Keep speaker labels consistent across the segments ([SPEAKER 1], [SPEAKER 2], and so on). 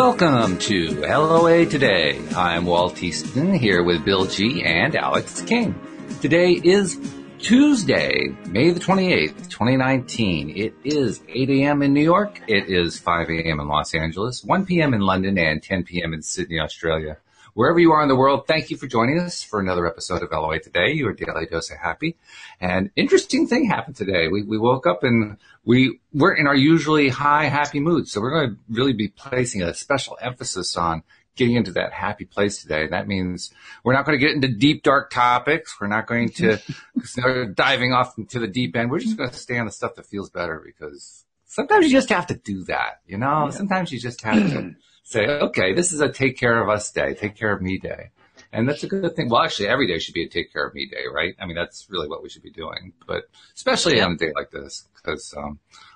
[SPEAKER 1] Welcome to LOA Today. I'm Walt Easton here with Bill G. and Alyx King. Today is Tuesday, May the 28th, 2019. It is 8 a.m. in New York. It is 5 a.m. in Los Angeles, 1 p.m. in London, and 10 p.m. in Sydney, Australia. Wherever you are in the world, thank you for joining us for another episode of LOA Today, your daily dose of happy. And interesting thing happened today. We woke up and we weren't in our usually high, happy mood. So we're going to really be placing a special emphasis on getting into that happy place today. And that means we're not going to get into deep, dark topics. We're not going to start diving off into the deep end. We're just going to stay on the stuff that feels better, because sometimes you just have to do that. You know, yeah. Sometimes you just have to say, okay, this is a take care of us day, take care of me day. And that's a good thing. Well, actually, every day should be a take care of me day, right? I mean, that's really what we should be doing, but especially on a day like this, because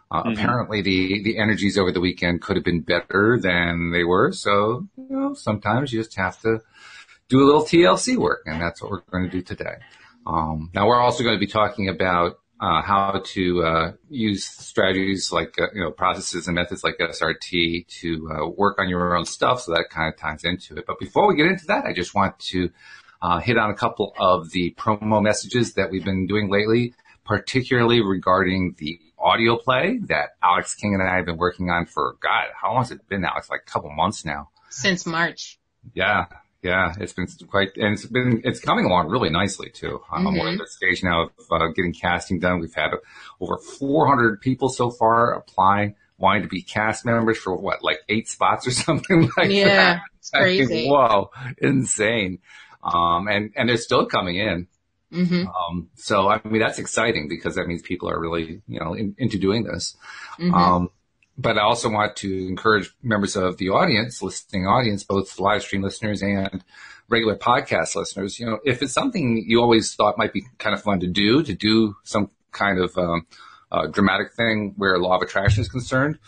[SPEAKER 1] apparently the energies over the weekend could have been better than they were. So, you know, sometimes you just have to do a little TLC work, and that's what we're going to do today. Now, we're also going to be talking about how to use strategies like, processes and methods like SRT to work on your own stuff. So that kind of ties into it. But before we get into that, I just want to hit on a couple of the promo messages that we've been doing lately, particularly regarding the audio play that Alyx King and I have been working on for, God, how long has it been now? It's like a couple months now.
[SPEAKER 2] Since March.
[SPEAKER 1] Yeah, it's been quite, and it's coming along really nicely too. We're at the stage now of getting casting done. We've had over 400 people so far apply, wanting to be cast members for like 8 spots or something like that.
[SPEAKER 2] Yeah, it's crazy.
[SPEAKER 1] Whoa, insane. And they're still coming in. So I mean, that's exciting because that means people are really, into doing this. But I also want to encourage members of the audience, listening audience, both live stream listeners and regular podcast listeners, if it's something you always thought might be kind of fun to do some kind of dramatic thing where law of attraction is concerned,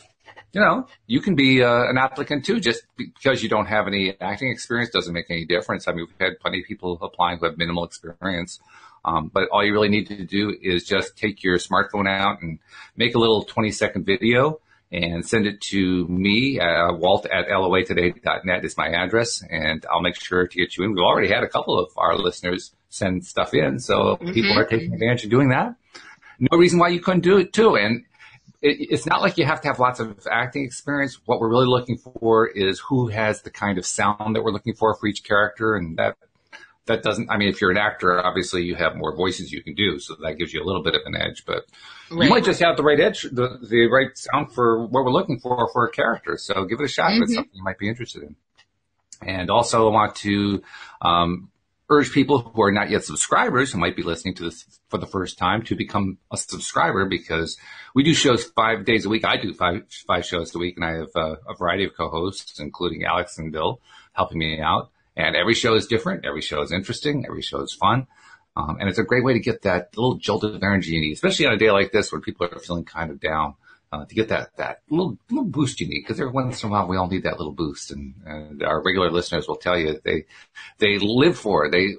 [SPEAKER 1] you can be an applicant too. Just because you don't have any acting experience doesn't make any difference. I mean, we've had plenty of people applying who have minimal experience. But all you really need to do is just take your smartphone out and make a little 20-second video and send it to me. Walt at loatoday.net is my address, and I'll make sure to get you in. We've already had a couple of our listeners send stuff in, so people are taking advantage of doing that. No reason why you couldn't do it too. And it's not like you have to have lots of acting experience. What we're really looking for is who has the kind of sound that we're looking for each character, and that doesn't, I mean, if you're an actor, obviously you have more voices you can do, so that gives you a little bit of an edge, but you might just have the right edge, the right sound for what we're looking for a character. So give it a shot if it's something you might be interested in. And also I want to, urge people who are not yet subscribers, who might be listening to this for the first time, to become a subscriber, because we do shows 5 days a week. I do five shows a week, and I have a variety of co-hosts, including Alyx and Bill, helping me out. And every show is different. Every show is interesting. Every show is fun. And it's a great way to get that little jolt of energy you need, especially on a day like this when people are feeling kind of down, to get that little boost you need. Because every once in a while we all need that little boost. And our regular listeners will tell you they live for it.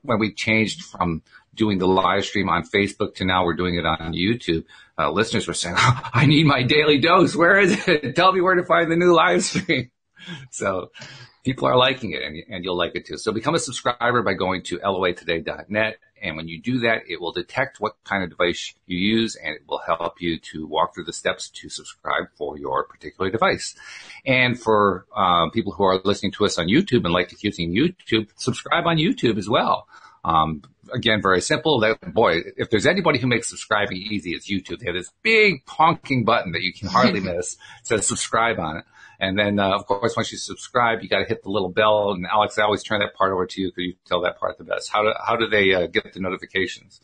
[SPEAKER 1] When we changed from doing the live stream on Facebook to now we're doing it on YouTube, listeners were saying, I need my daily dose. Where is it? Tell me where to find the new live stream. So people are liking it, and you'll like it too. So become a subscriber by going to loatoday.net. And when you do that, it will detect what kind of device you use, and it will help you to walk through the steps to subscribe for your particular device. And for people who are listening to us on YouTube and like using YouTube, subscribe on YouTube as well. Again, very simple. If there's anybody who makes subscribing easy, it's YouTube. They have this big honking button that you can hardly miss. It says subscribe on it. And then, of course, once you subscribe, you got to hit the little bell. And Alyx, I always turn that part over to you because you tell that part the best. How do they get the notifications?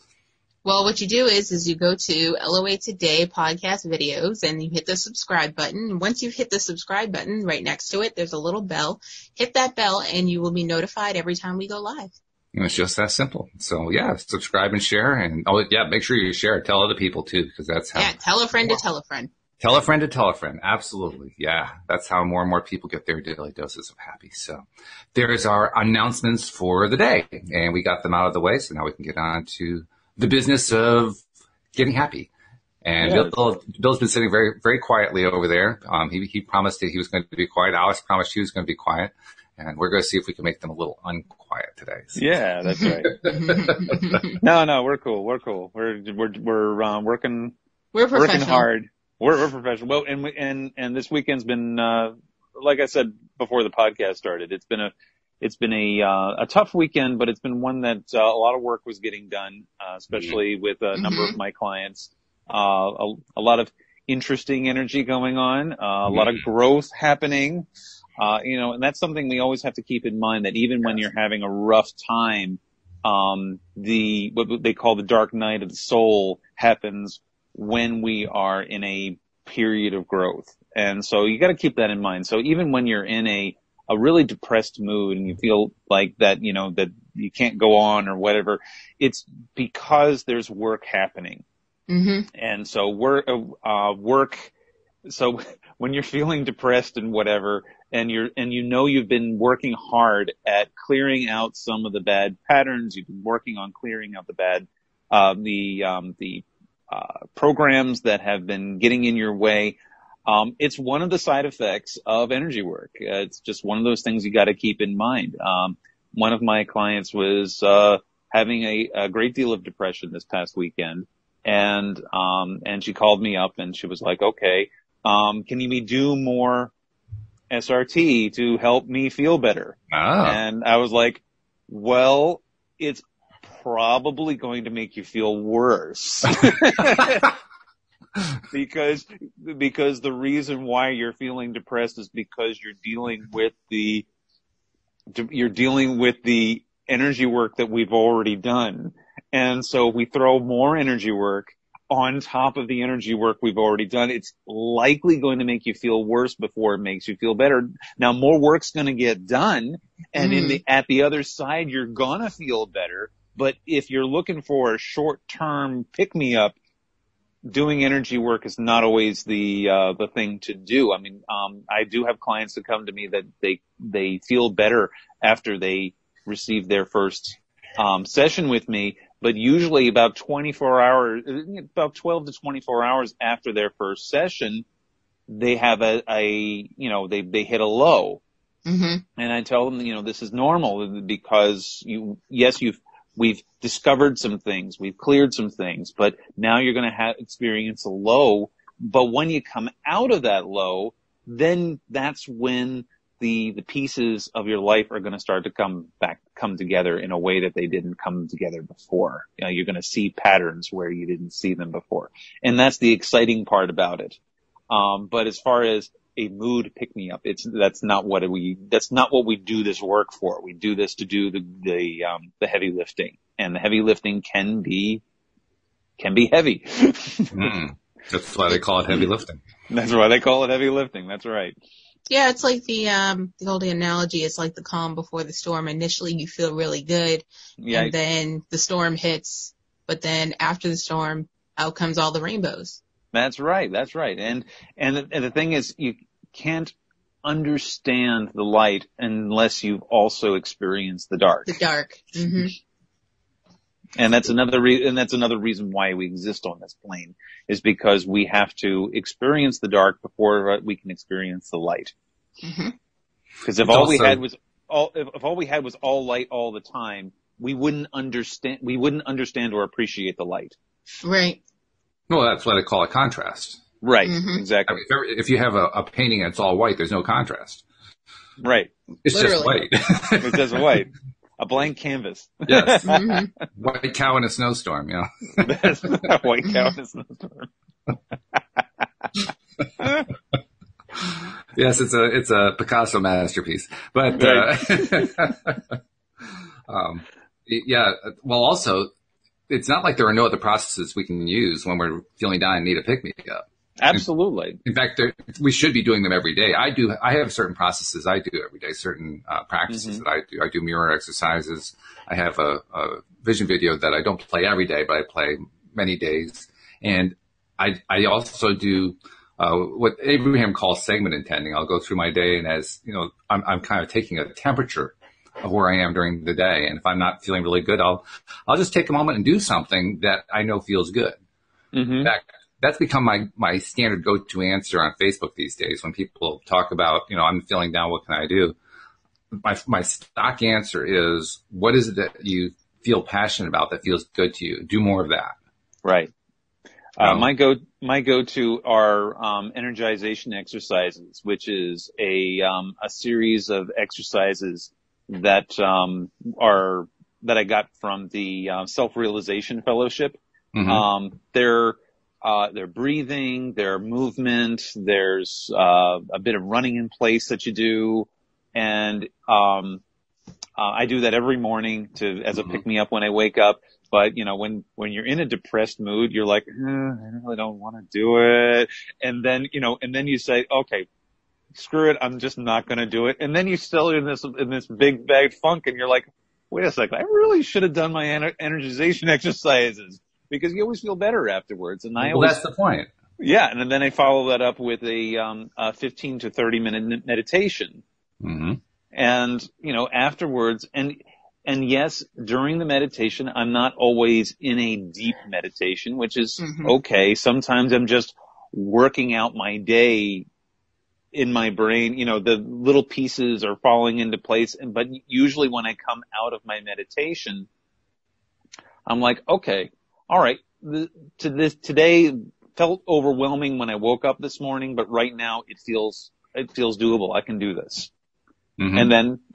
[SPEAKER 2] Well, what you do is you go to LOA Today podcast videos and you hit the subscribe button. And once you hit the subscribe button, right next to it, there's a little bell. Hit that bell and you will be notified every time we go live.
[SPEAKER 1] And it's just that simple. So yeah, subscribe and share. And make sure you share it. Tell other people too, because that's how.
[SPEAKER 2] Yeah, tell a friend to tell a friend.
[SPEAKER 1] Tell a friend to tell a friend. Absolutely. Yeah. That's how more and more people get their daily doses of happy. So there's our announcements for the day, and we got them out of the way. So now we can get on to the business of getting happy. And Bill's been sitting very, very quietly over there. He promised that he was going to be quiet. Alex promised she was going to be quiet. And we're going to see if we can make them a little unquiet today. So.
[SPEAKER 3] Yeah, that's right. No, we're cool. We're working.
[SPEAKER 2] We're professional.
[SPEAKER 3] Working hard. We're professional. Well, and this weekend's been, like I said before the podcast started, it's been a tough weekend, but it's been one that a lot of work was getting done, especially with a number of my clients. A lot of interesting energy going on, a lot of growth happening. And that's something we always have to keep in mind, that even when you're having a rough time, what they call the dark night of the soul happens when we are in a period of growth. And so you got to keep that in mind. So even when you're in a really depressed mood and you feel like that, that you can't go on or whatever, it's because there's work happening. Mm-hmm. And so so when you're feeling depressed and whatever, and you've been working hard at clearing out some of the bad patterns, you've been working on clearing out the bad, programs that have been getting in your way. It's one of the side effects of energy work. It's just one of those things you got to keep in mind. One of my clients was, having a great deal of depression this past weekend. And she called me up and she was like, okay, can you do more SRT to help me feel better? Oh. And I was like, well, it's probably going to make you feel worse. because the reason why you're feeling depressed is because you're dealing with the energy work that we've already done. And so we throw more energy work on top of the energy work we've already done. It's likely going to make you feel worse before it makes you feel better. Now, more work's going to get done, and at the other side, you're going to feel better. But if you're looking for a short-term pick-me-up, doing energy work is not always the thing to do. I mean, I do have clients that come to me that they feel better after they receive their first session with me, but usually about 12 to 24 hours after their first session, they have they hit a low. Mm-hmm. And I tell them, this is normal because we've discovered some things, we've cleared some things, but now you're going to experience a low. But when you come out of that low, then that's when the pieces of your life are going to start to come together in a way that they didn't come together before. You're going to see patterns where you didn't see them before. And that's the exciting part about it. But as far as a mood pick me up, that's not what we do this work for. We do this to do the heavy lifting, and the heavy lifting can be heavy.
[SPEAKER 1] That's why they call it heavy lifting.
[SPEAKER 3] That's why they call it heavy lifting. That's right.
[SPEAKER 2] Yeah, it's like the old analogy. It's like the calm before the storm. Initially, you feel really good, and then the storm hits. But then after the storm, out comes all the rainbows.
[SPEAKER 3] That's right. That's right. And the thing is, you can't understand the light unless you've also experienced the dark.
[SPEAKER 2] The dark. Mm-hmm.
[SPEAKER 3] And that's another reason why we exist on this plane, is because we have to experience the dark before we can experience the light. Because if all we had was all light all the time, we wouldn't understand or appreciate the light.
[SPEAKER 2] Right.
[SPEAKER 1] Well, that's why they call it contrast.
[SPEAKER 3] Right. Mm-hmm. Exactly.
[SPEAKER 1] I mean, if you have a painting and it's all white, there's no contrast.
[SPEAKER 3] Right.
[SPEAKER 1] It's
[SPEAKER 2] Literally.
[SPEAKER 1] just white.
[SPEAKER 3] It's just white. A blank canvas.
[SPEAKER 1] Yes. Mm-hmm. White cow in a snowstorm, yeah.
[SPEAKER 3] That's a white cow in a snowstorm.
[SPEAKER 1] Yes, it's a Picasso masterpiece. But, yeah, well, also, it's not like there are no other processes we can use when we're feeling down and need a pick-me-up.
[SPEAKER 3] Absolutely.
[SPEAKER 1] In fact, we should be doing them every day. I have certain processes I do every day, certain practices that I do. I do mirror exercises. I have a vision video that I don't play every day, but I play many days. And I also do what Abraham calls segment intending. I'll go through my day, and as you know, I'm kind of taking a temperature of where I am during the day. And if I'm not feeling really good, I'll just take a moment and do something that I know feels good. Mm-hmm. In fact, that's become my standard go-to answer on Facebook these days when people talk about, I'm feeling down, what can I do? My stock answer is, what is it that you feel passionate about that feels good to you? Do more of that.
[SPEAKER 3] Right. My go-to are energization exercises, which is a series of exercises that that I got from the Self-Realization Fellowship.
[SPEAKER 1] Mm-hmm.
[SPEAKER 3] They're breathing, they're movement, there's a bit of running in place that you do, and I do that every morning as a pick me up when I wake up. But, when you're in a depressed mood, you're like, I really don't want to do it. And then, you say, okay, screw it. I'm just not going to do it. And then you still in this big bad funk, and you're like, wait a second, I really should have done my energization exercises, because you always feel better afterwards. And
[SPEAKER 1] that's the point.
[SPEAKER 3] Yeah. And then I follow that up with a 15 to 30 minute meditation.
[SPEAKER 1] Mm-hmm.
[SPEAKER 3] And, afterwards, and yes, during the meditation, I'm not always in a deep meditation, which is okay. Sometimes I'm just working out my day in my brain. The little pieces are falling into place. But usually when I come out of my meditation, I'm like, okay, all right, today felt overwhelming when I woke up this morning, but right now it feels doable. I can do this. Mm-hmm.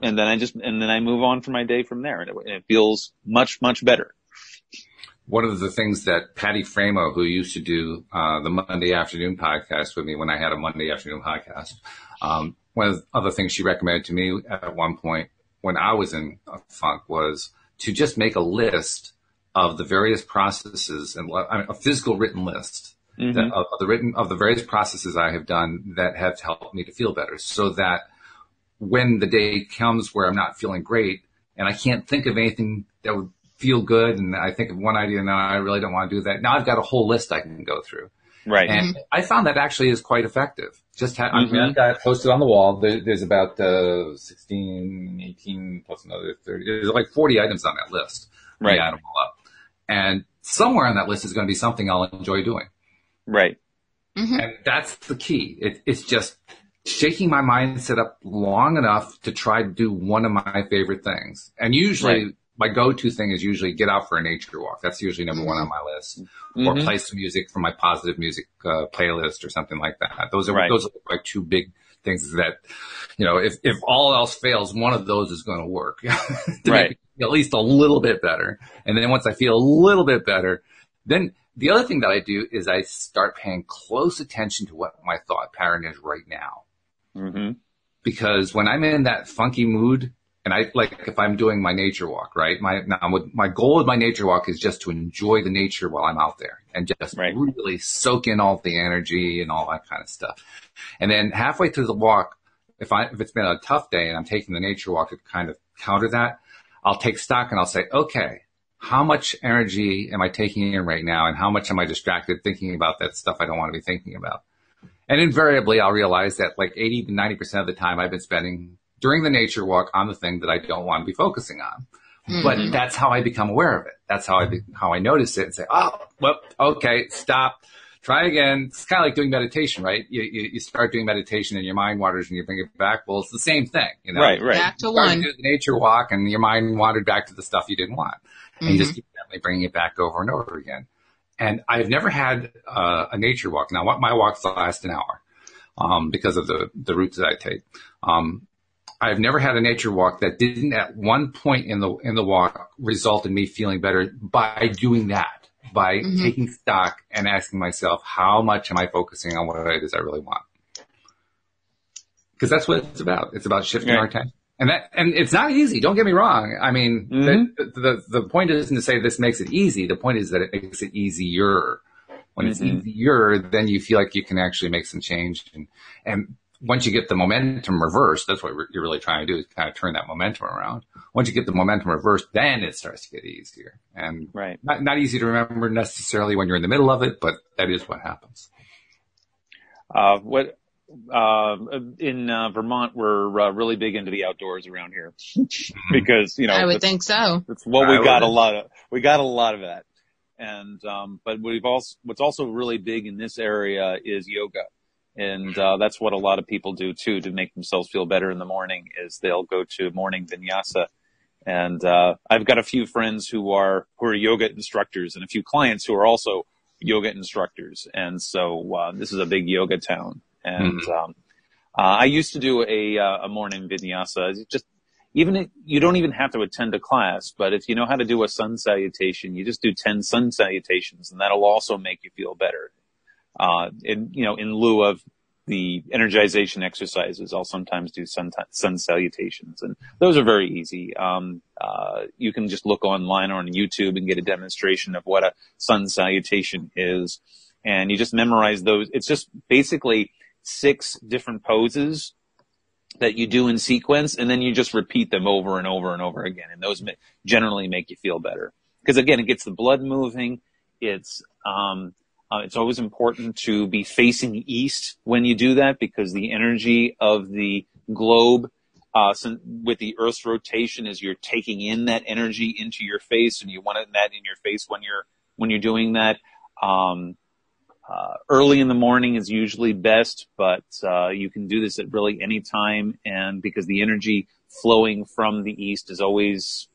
[SPEAKER 3] And then I move on for my day from there, and it feels much, much better.
[SPEAKER 1] One of the things that Patty Framo, who used to do the Monday afternoon podcast with me when I had a Monday afternoon podcast, one of the other things she recommended to me at one point when I was in a funk was to just make a list of the various processes, and a physical written list of the various processes I have done that have helped me to feel better, so that when the day comes where I'm not feeling great and I can't think of anything that would feel good, and I think of one idea and now I really don't want to do that, now I've got a whole list I can go through.
[SPEAKER 3] Right.
[SPEAKER 1] And I found that actually is quite effective. I've got it posted on the wall. There's about 16, 18 plus another 30. There's like 40 items on that list.
[SPEAKER 3] Right.
[SPEAKER 1] You add them all up. And somewhere on that list is going to be something I'll enjoy doing.
[SPEAKER 3] Right.
[SPEAKER 1] Mm-hmm. And that's the key. It's just shaking my mindset up long enough to try to do one of my favorite things. And usually my go-to thing is usually get out for a nature walk. That's usually number one on my list. Or play some music from my positive music playlist or something like that. Those are like two big things that, if all else fails, one of those is going to work to make me feel at least a little bit better. And then once I feel a little bit better, then the other thing that I do is I start paying close attention to what my thought pattern is right now.
[SPEAKER 3] Mm-hmm.
[SPEAKER 1] Because when I'm in that funky mood, and if I'm doing my nature walk, right? My goal with my nature walk is just to enjoy the nature while I'm out there and just really soak in all the energy and all that kind of stuff. And then halfway through the walk, if it's been a tough day and I'm taking the nature walk to kind of counter that, I'll take stock and I'll say, okay, how much energy am I taking in right now? And how much am I distracted thinking about that stuff I don't want to be thinking about? And invariably, I'll realize that like 80 to 90% of the time I've been spending during the nature walk on the thing that I don't want to be focusing on. Mm-hmm. But that's how I become aware of it. That's how I notice it and say, oh, well, okay, stop, try again. It's kind of like doing meditation, right? You start doing meditation and your mind wanders and you bring it back. Well, it's the same thing,
[SPEAKER 3] Right.
[SPEAKER 2] Back to one.
[SPEAKER 1] You do the nature walk and your mind wandered back to the stuff you didn't want. And you just keep bringing it back over and over again. And I've never had a nature walk. Now, my walks last an hour because of the routes that I take. I've never had a nature walk that didn't at one point in the walk result in me feeling better by doing that, by taking stock and asking myself, how much am I focusing on what it is I really want? Because that's what it's about. It's about shifting our attention. And it's not easy. Don't get me wrong. I mean, the point isn't to say this makes it easy. The point is that it makes it easier. When it's easier, then you feel like you can actually make some change. And once you get the momentum reversed, that's what you're really trying to do, is kind of turn that momentum around. Once you get the momentum reversed, then it starts to get easier. And not easy to remember necessarily when you're in the middle of it, but that is what happens.
[SPEAKER 3] In Vermont, we're really big into the outdoors around here because,
[SPEAKER 2] I would think so.
[SPEAKER 3] It's what we got a lot of that. And, but what's also really big in this area is yoga. And, that's what a lot of people do too, to make themselves feel better in the morning, is they'll go to morning vinyasa. And, I've got a few friends who are yoga instructors, and a few clients who are also yoga instructors. And so, this is a big yoga town. And, I used to do a morning vinyasa. You don't even have to attend a class, but if you know how to do a sun salutation, you just do 10 sun salutations, and that'll also make you feel better. In lieu of the energization exercises, I'll sometimes do sun salutations, and those are very easy. You can just look online or on YouTube and get a demonstration of what a sun salutation is, and you just memorize those. It's just basically 6 different poses that you do in sequence, and then you just repeat them over and over and over again. And those generally make you feel better. Because again, it gets the blood moving. It's always important to be facing east when you do that, because the energy of the globe, with the Earth's rotation, is you're taking in that energy into your face, and you want that in your face when you're doing that. Early in the morning is usually best, but you can do this at really any time, and because the energy flowing from the east is always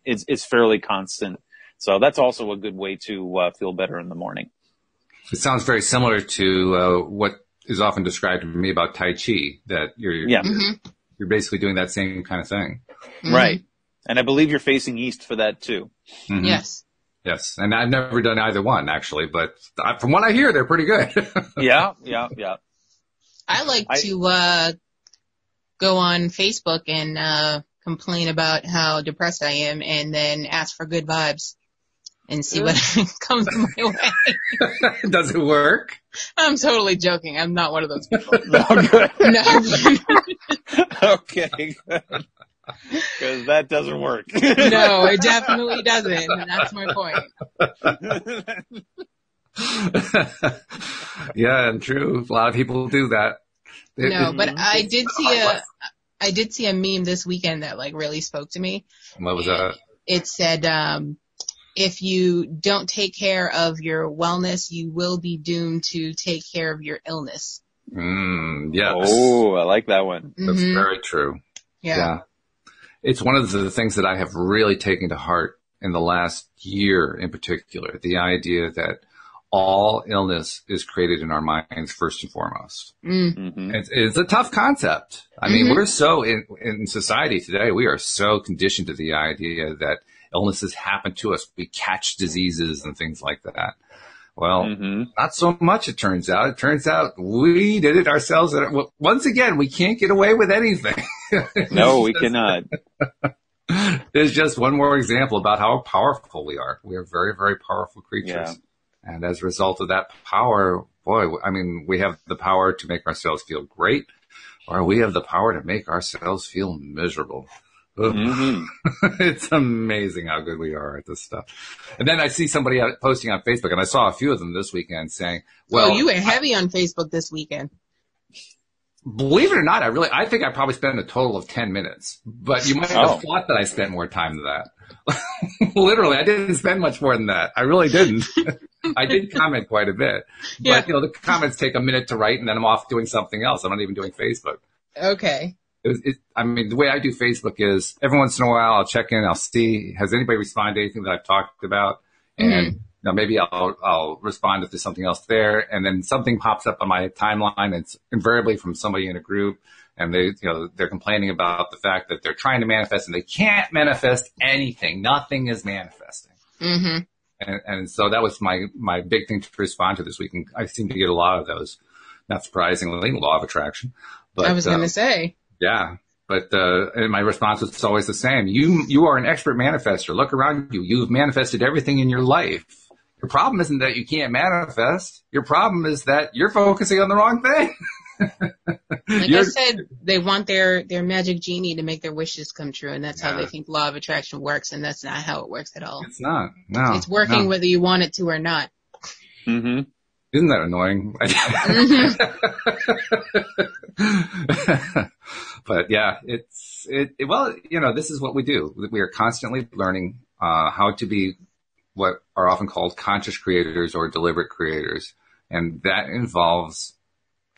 [SPEAKER 3] it's fairly constant. So that's also a good way to feel better in the morning.
[SPEAKER 1] It sounds very similar to what is often described to me about Tai Chi, that you're basically doing that same kind of thing.
[SPEAKER 3] Right. And I believe you're facing east for that too.
[SPEAKER 2] Yes.
[SPEAKER 1] Yes, and I've never done either one, actually, but from what I hear, they're pretty good.
[SPEAKER 3] Yeah.
[SPEAKER 2] I like to go on Facebook and complain about how depressed I am, and then ask for good vibes and see what comes my way.
[SPEAKER 1] Does it work?
[SPEAKER 2] I'm totally joking. I'm not one of those people.
[SPEAKER 3] No, good.
[SPEAKER 2] No.
[SPEAKER 3] Okay, good. Because that doesn't work.
[SPEAKER 2] No, it definitely doesn't, and that's my point.
[SPEAKER 1] Yeah, and true. A lot of people do that.
[SPEAKER 2] But I did see a meme this weekend that really spoke to me.
[SPEAKER 1] What was that?
[SPEAKER 2] It said, if you don't take care of your wellness, you will be doomed to take care of your illness.
[SPEAKER 1] Yes.
[SPEAKER 3] Oh, I like that one.
[SPEAKER 1] That's very true.
[SPEAKER 2] Yeah.
[SPEAKER 1] It's one of the things that I have really taken to heart in the last year in particular, the idea that all illness is created in our minds first and foremost. It's a tough concept. I mean, we're so in society today, we are so conditioned to the idea that illnesses happen to us. We catch diseases and things like that. Well, not so much, it turns out. It turns out we did it ourselves. Once again, we can't get away with anything.
[SPEAKER 3] No, we cannot.
[SPEAKER 1] There's just one more example about how powerful we are. We are very, very powerful creatures. Yeah. And as a result of that power, boy, I mean, we have the power to make ourselves feel great, or we have the power to make ourselves feel miserable. It's amazing how good we are at this stuff. And then I see somebody posting on Facebook, and I saw a few of them this weekend saying, well,
[SPEAKER 2] you were heavy on Facebook this weekend.
[SPEAKER 1] Believe it or not, I think I probably spent a total of 10 minutes, but you might have thought that I spent more time than that. Literally, I didn't spend much more than that. I really didn't. I did comment quite a bit, but the comments take a minute to write, and then I'm off doing something else. I'm not even doing Facebook.
[SPEAKER 2] Okay.
[SPEAKER 1] I mean, the way I do Facebook is every once in a while I'll check in, I'll see, has anybody responded to anything that I've talked about? And maybe I'll respond if there's something else there. And then something pops up on my timeline. It's invariably from somebody in a group, and they're complaining about the fact that they're trying to manifest and they can't manifest anything. Nothing is manifesting. And so that was my big thing to respond to this week. And I seem to get a lot of those, not surprisingly, law of attraction. But
[SPEAKER 2] I was going to say.
[SPEAKER 1] Yeah. But, and my response was always the same. You are an expert manifester. Look around you. You've manifested everything in your life. Your problem isn't that you can't manifest. Your problem is that you're focusing on the wrong thing.
[SPEAKER 2] I said, they want their magic genie to make their wishes come true. And that's how they think law of attraction works. And that's not how it works at all.
[SPEAKER 1] It's not. No.
[SPEAKER 2] It's working whether you want it to or not.
[SPEAKER 1] Isn't that annoying? But yeah, well, this is what we do. We are constantly learning how to be what are often called conscious creators or deliberate creators. And that involves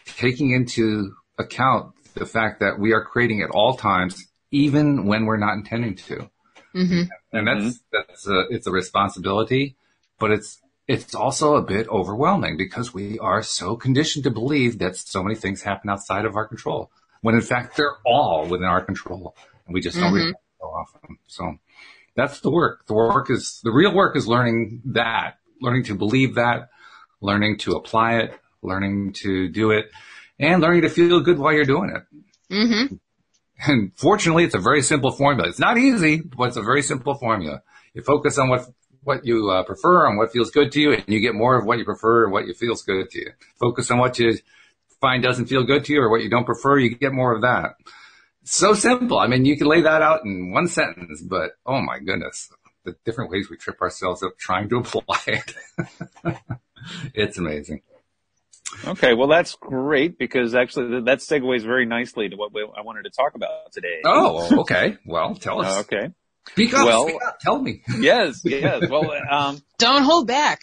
[SPEAKER 1] taking into account the fact that we are creating at all times, even when we're not intending to. Mm-hmm. And it's a responsibility, but it's also a bit overwhelming because we are so conditioned to believe that so many things happen outside of our control, when in fact they're all within our control, and we just don't realize it so often. So that's the work. The real work is learning to believe that, learning to apply it, learning to do it, and learning to feel good while you're doing it. Mm-hmm. And fortunately, it's a very simple formula. It's not easy, but it's a very simple formula. You focus on what you prefer and what feels good to you, and you get more of what you prefer and what feels good to you. Focus on what you find doesn't feel good to you or what you don't prefer, you get more of that. So simple. I mean, you can lay that out in one sentence, but oh my goodness, the different ways we trip ourselves up trying to apply it. It's amazing.
[SPEAKER 3] Okay, well, that's great because actually that segues very nicely to what I wanted to talk about today.
[SPEAKER 1] Oh, okay. Well, tell us.
[SPEAKER 3] Okay.
[SPEAKER 1] Speak up. Tell me.
[SPEAKER 3] Yes. Well,
[SPEAKER 2] don't hold back.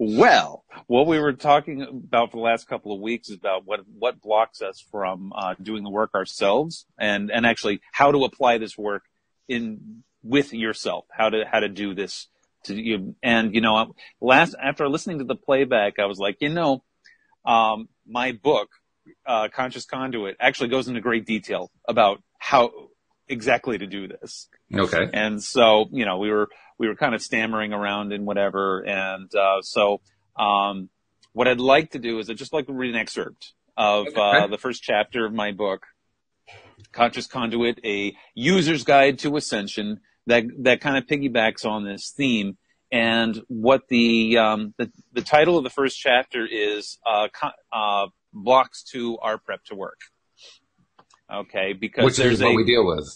[SPEAKER 3] Well, what we were talking about for the last couple of weeks is about what blocks us from doing the work ourselves, and actually how to apply this work with yourself, how to do this to you. And after listening to the playback, I was like, my book, Conscious Conduit, actually goes into great detail about how exactly to do this.
[SPEAKER 1] Okay.
[SPEAKER 3] And so, we were kind of stammering around and whatever. And, what I'd like to do is I'd just like to read an excerpt of, the first chapter of my book, Conscious Conduit, a user's guide to ascension, that kind of piggybacks on this theme. And what the title of the first chapter is, blocks to our prep to work. Okay, because
[SPEAKER 1] which is what we deal with.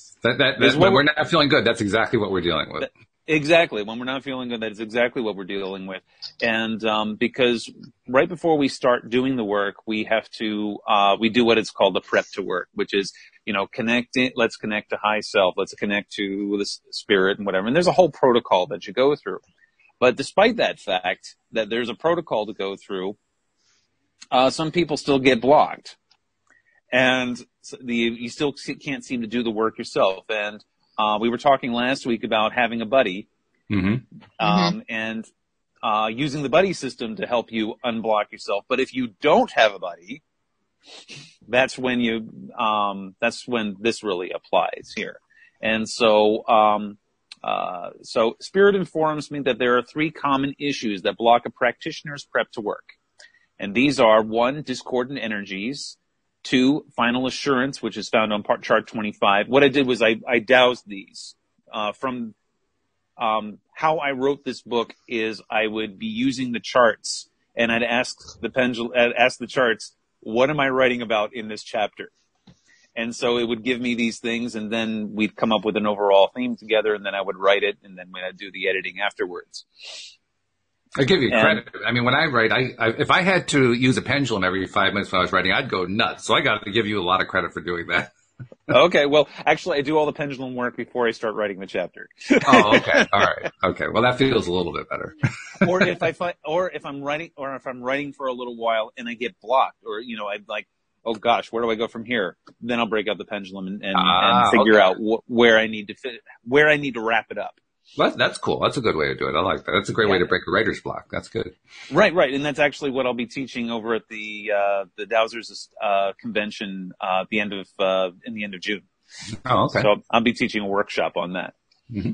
[SPEAKER 1] When we're not feeling good, that's exactly what we're dealing with.
[SPEAKER 3] Exactly. When we're not feeling good, that is exactly what we're dealing with. And because right before we start doing the work, we have to we do what is called the prep to work, which is let's connect to high self, let's connect to the spirit and whatever. And there's a whole protocol that you go through. But despite that fact that there's a protocol to go through, some people still get blocked. And you still can't seem to do the work yourself. And we were talking last week about having a buddy, and using the buddy system to help you unblock yourself. But if you don't have a buddy, that's when this really applies here. And so Spirit informs me that there are 3 common issues that block a practitioner's prep to work. And these are 1, discordant energies. 2, final assurance, which is found on chart 25. What I did was I dowsed these. From how I wrote this book is I would be using the charts, and I'd ask the charts, what am I writing about in this chapter? And so it would give me these things, and then we'd come up with an overall theme together, and then I would write it, and then I'd do the editing afterwards.
[SPEAKER 1] I give you credit. I mean, when I write, if I had to use a pendulum every 5 minutes when I was writing, I'd go nuts. So I got to give you a lot of credit for doing that.
[SPEAKER 3] Okay. Well, actually, I do all the pendulum work before I start writing the chapter.
[SPEAKER 1] Oh, okay. All right. Okay. Well, that feels a little bit better.
[SPEAKER 3] or if I'm writing for a little while and I get blocked, or I'd like, oh gosh, where do I go from here? Then I'll break out the pendulum and figure out where I need to wrap it up.
[SPEAKER 1] Well, that's cool. That's a good way to do it. I like that. That's a great way to break a writer's block. That's good.
[SPEAKER 3] Right. And that's actually what I'll be teaching over at the Dowsers convention in the end of June.
[SPEAKER 1] Oh, okay.
[SPEAKER 3] So I'll be teaching a workshop on that. Mm-hmm.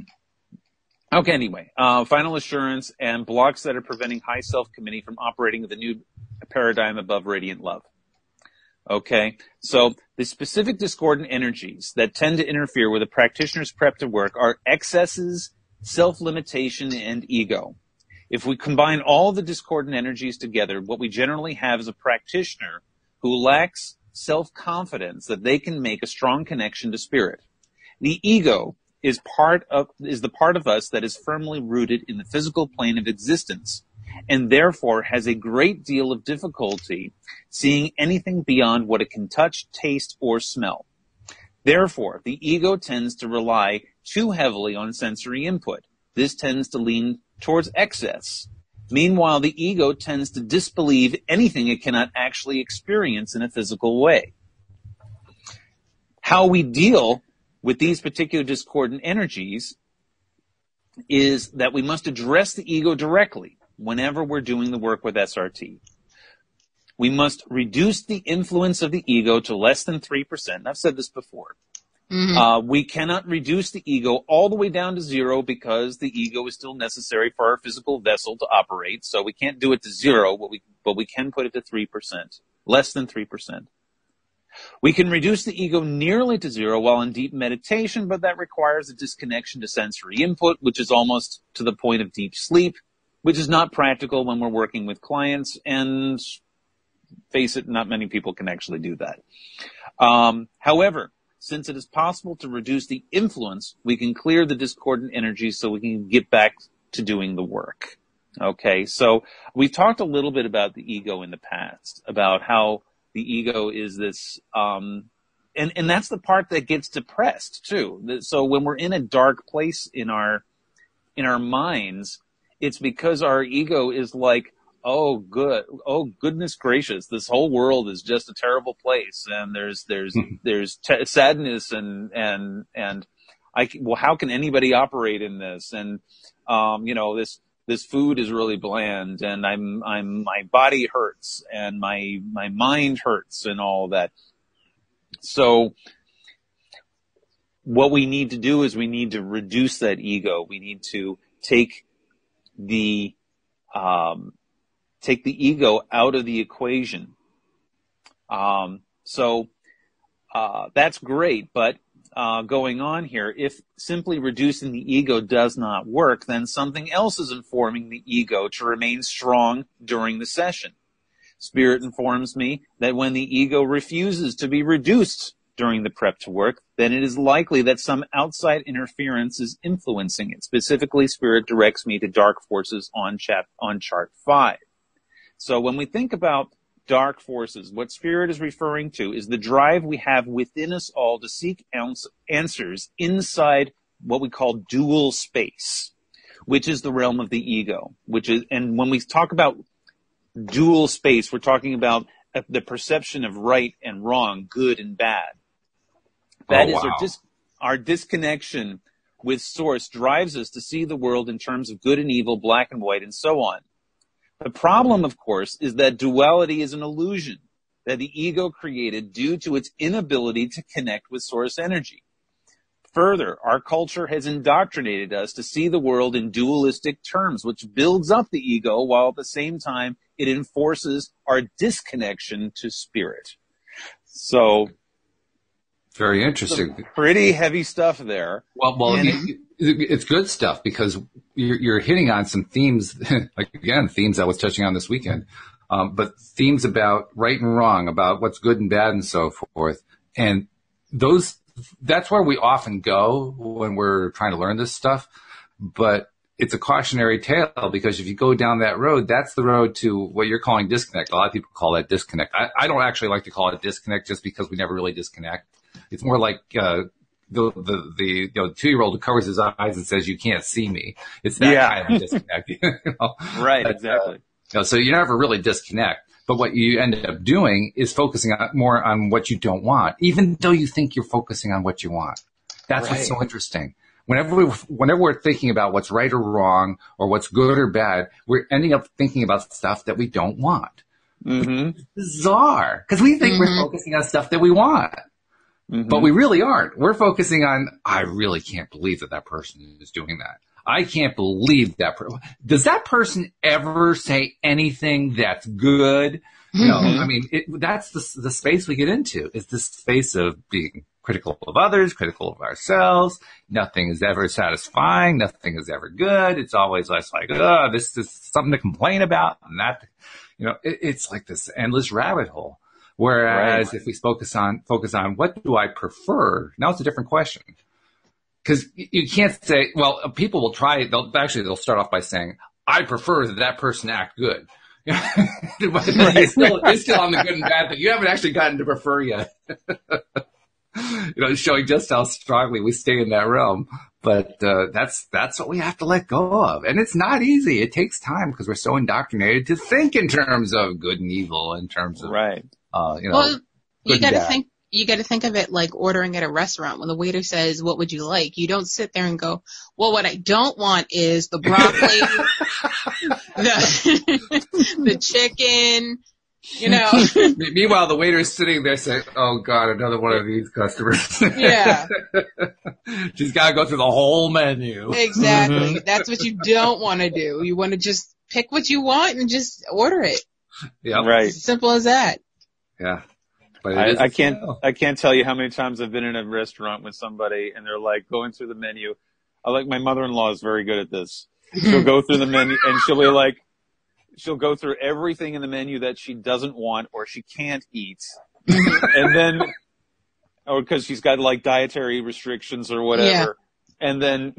[SPEAKER 3] Okay. Anyway, final assurance and blocks that are preventing high self committee from operating with a new paradigm above radiant love. Okay. So the specific discordant energies that tend to interfere with a practitioner's prep to work are excesses, self-limitation, and ego. If we combine all the discordant energies together, what we generally have is a practitioner who lacks self-confidence that they can make a strong connection to spirit. The ego is the part of us that is firmly rooted in the physical plane of existence, and therefore has a great deal of difficulty seeing anything beyond what it can touch, taste, or smell. Therefore, the ego tends to rely too heavily on sensory input. This tends to lean towards excess. Meanwhile, the ego tends to disbelieve anything it cannot actually experience in a physical way. How we deal with these particular discordant energies is that we must address the ego directly whenever we're doing the work with SRT. We must reduce the influence of the ego to less than 3%. I've said this before. We cannot reduce the ego all the way down to 0 because the ego is still necessary for our physical vessel to operate. So we can't do it to 0, but we can put it to 3%, less than 3%. We can reduce the ego nearly to 0 while in deep meditation, but that requires a disconnection to sensory input, which is almost to the point of deep sleep, which is not practical when we're working with clients, and face it, not many people can actually do that. However, since it is possible to reduce the influence, we can clear the discordant energy so we can get back to doing the work. Okay, so we've talked a little bit about the ego in the past, about how the ego is this, and that's the part that gets depressed too. So when we're in a dark place in our minds, it's because our ego is like, oh goodness gracious, this whole world is just a terrible place, and there's sadness and well, how can anybody operate in this? And this food is really bland, and my body hurts, and my mind hurts, and all that. So what we need to do is we need to reduce that ego. We need to take the ego out of the equation. That's great, but going on here, if simply reducing the ego does not work, then something else is informing the ego to remain strong during the session. Spirit informs me that when the ego refuses to be reduced during the prep to work, then it is likely that some outside interference is influencing it. Specifically, Spirit directs me to dark forces on chart 5. So when we think about dark forces, what Spirit is referring to is the drive we have within us all to seek answers inside what we call dual space, which is the realm of the ego. And when we talk about dual space, we're talking about the perception of right and wrong, good and bad. That is our disconnection with Source drives us to see the world in terms of good and evil, black and white, and so on. The problem, of course, is that duality is an illusion that the ego created due to its inability to connect with source energy. Further, our culture has indoctrinated us to see the world in dualistic terms, which builds up the ego while at the same time it enforces our disconnection to spirit. So,
[SPEAKER 1] very interesting.
[SPEAKER 3] Pretty heavy stuff there.
[SPEAKER 1] Well, it's good stuff because you're hitting on some themes, like again, themes I was touching on this weekend, but themes about right and wrong, about what's good and bad and so forth. And that's where we often go when we're trying to learn this stuff. But it's a cautionary tale because if you go down that road, that's the road to what you're calling disconnect. A lot of people call that disconnect. I don't actually like to call it disconnect just because we never really disconnect. It's more like, the 2-year-old who covers his eyes and says, "You can't see me." It's that kind of disconnect.
[SPEAKER 3] Right, exactly.
[SPEAKER 1] So you never really disconnect. But what you end up doing is focusing more on what you don't want, even though you think you're focusing on what you want. That's what's so interesting. Whenever we're thinking about what's right or wrong or what's good or bad, we're ending up thinking about stuff that we don't want. Mm-hmm. It's bizarre because we think we're focusing on stuff that we want. Mm-hmm. But we really aren't. We're focusing on, I really can't believe that person is doing that. I can't believe that does that person ever say anything that's good? Mm-hmm. No, I mean, that's the space we get into, is this space of being critical of others, critical of ourselves. Nothing is ever satisfying. Nothing is ever good. It's always less like, oh, this is something to complain about. And that, it's like this endless rabbit hole. Whereas if we focus on what do I prefer, now it's a different question. Because you can't say, well, people will try, they'll start off by saying, I prefer that person act good. But it's still on the good and bad thing. You haven't actually gotten to prefer yet. showing just how strongly we stay in that realm. But that's what we have to let go of. And it's not easy. It takes time because we're so indoctrinated to think in terms of good and evil, in terms of,
[SPEAKER 3] right.
[SPEAKER 2] Well, you got to think of it like ordering at a restaurant. When the waiter says, "What would you like?" You don't sit there and go, "Well, what I don't want is the broccoli, the chicken."
[SPEAKER 1] Meanwhile, the waiter's sitting there saying, "Oh God, another one of these customers."
[SPEAKER 2] Yeah.
[SPEAKER 1] She's got to go through the whole menu.
[SPEAKER 2] Exactly. Mm-hmm. That's what you don't want to do. You want to just pick what you want and just order it.
[SPEAKER 1] Yeah.
[SPEAKER 3] Right.
[SPEAKER 2] It's as simple as that.
[SPEAKER 1] Yeah. But
[SPEAKER 3] I can't tell you how many times I've been in a restaurant with somebody and they're like going through the menu. My mother-in-law is very good at this. She'll go through the menu and she'll be like, she'll go through everything in the menu that she doesn't want or she can't eat. And then, or because she's got like dietary restrictions or whatever. Yeah. And then,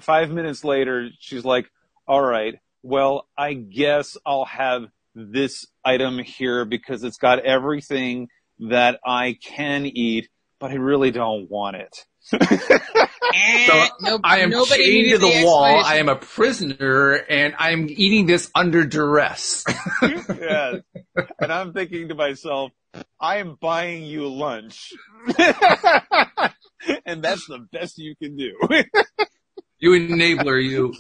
[SPEAKER 3] 5 minutes later, she's like, all right, well, I guess I'll have this item here because it's got everything that I can eat, but I really don't want it.
[SPEAKER 1] So I am chained to the wall. I am a prisoner, and I'm eating this under duress.
[SPEAKER 3] Yeah. And I'm thinking to myself, I am buying you lunch. And that's the best you can do.
[SPEAKER 1] You enabler, you.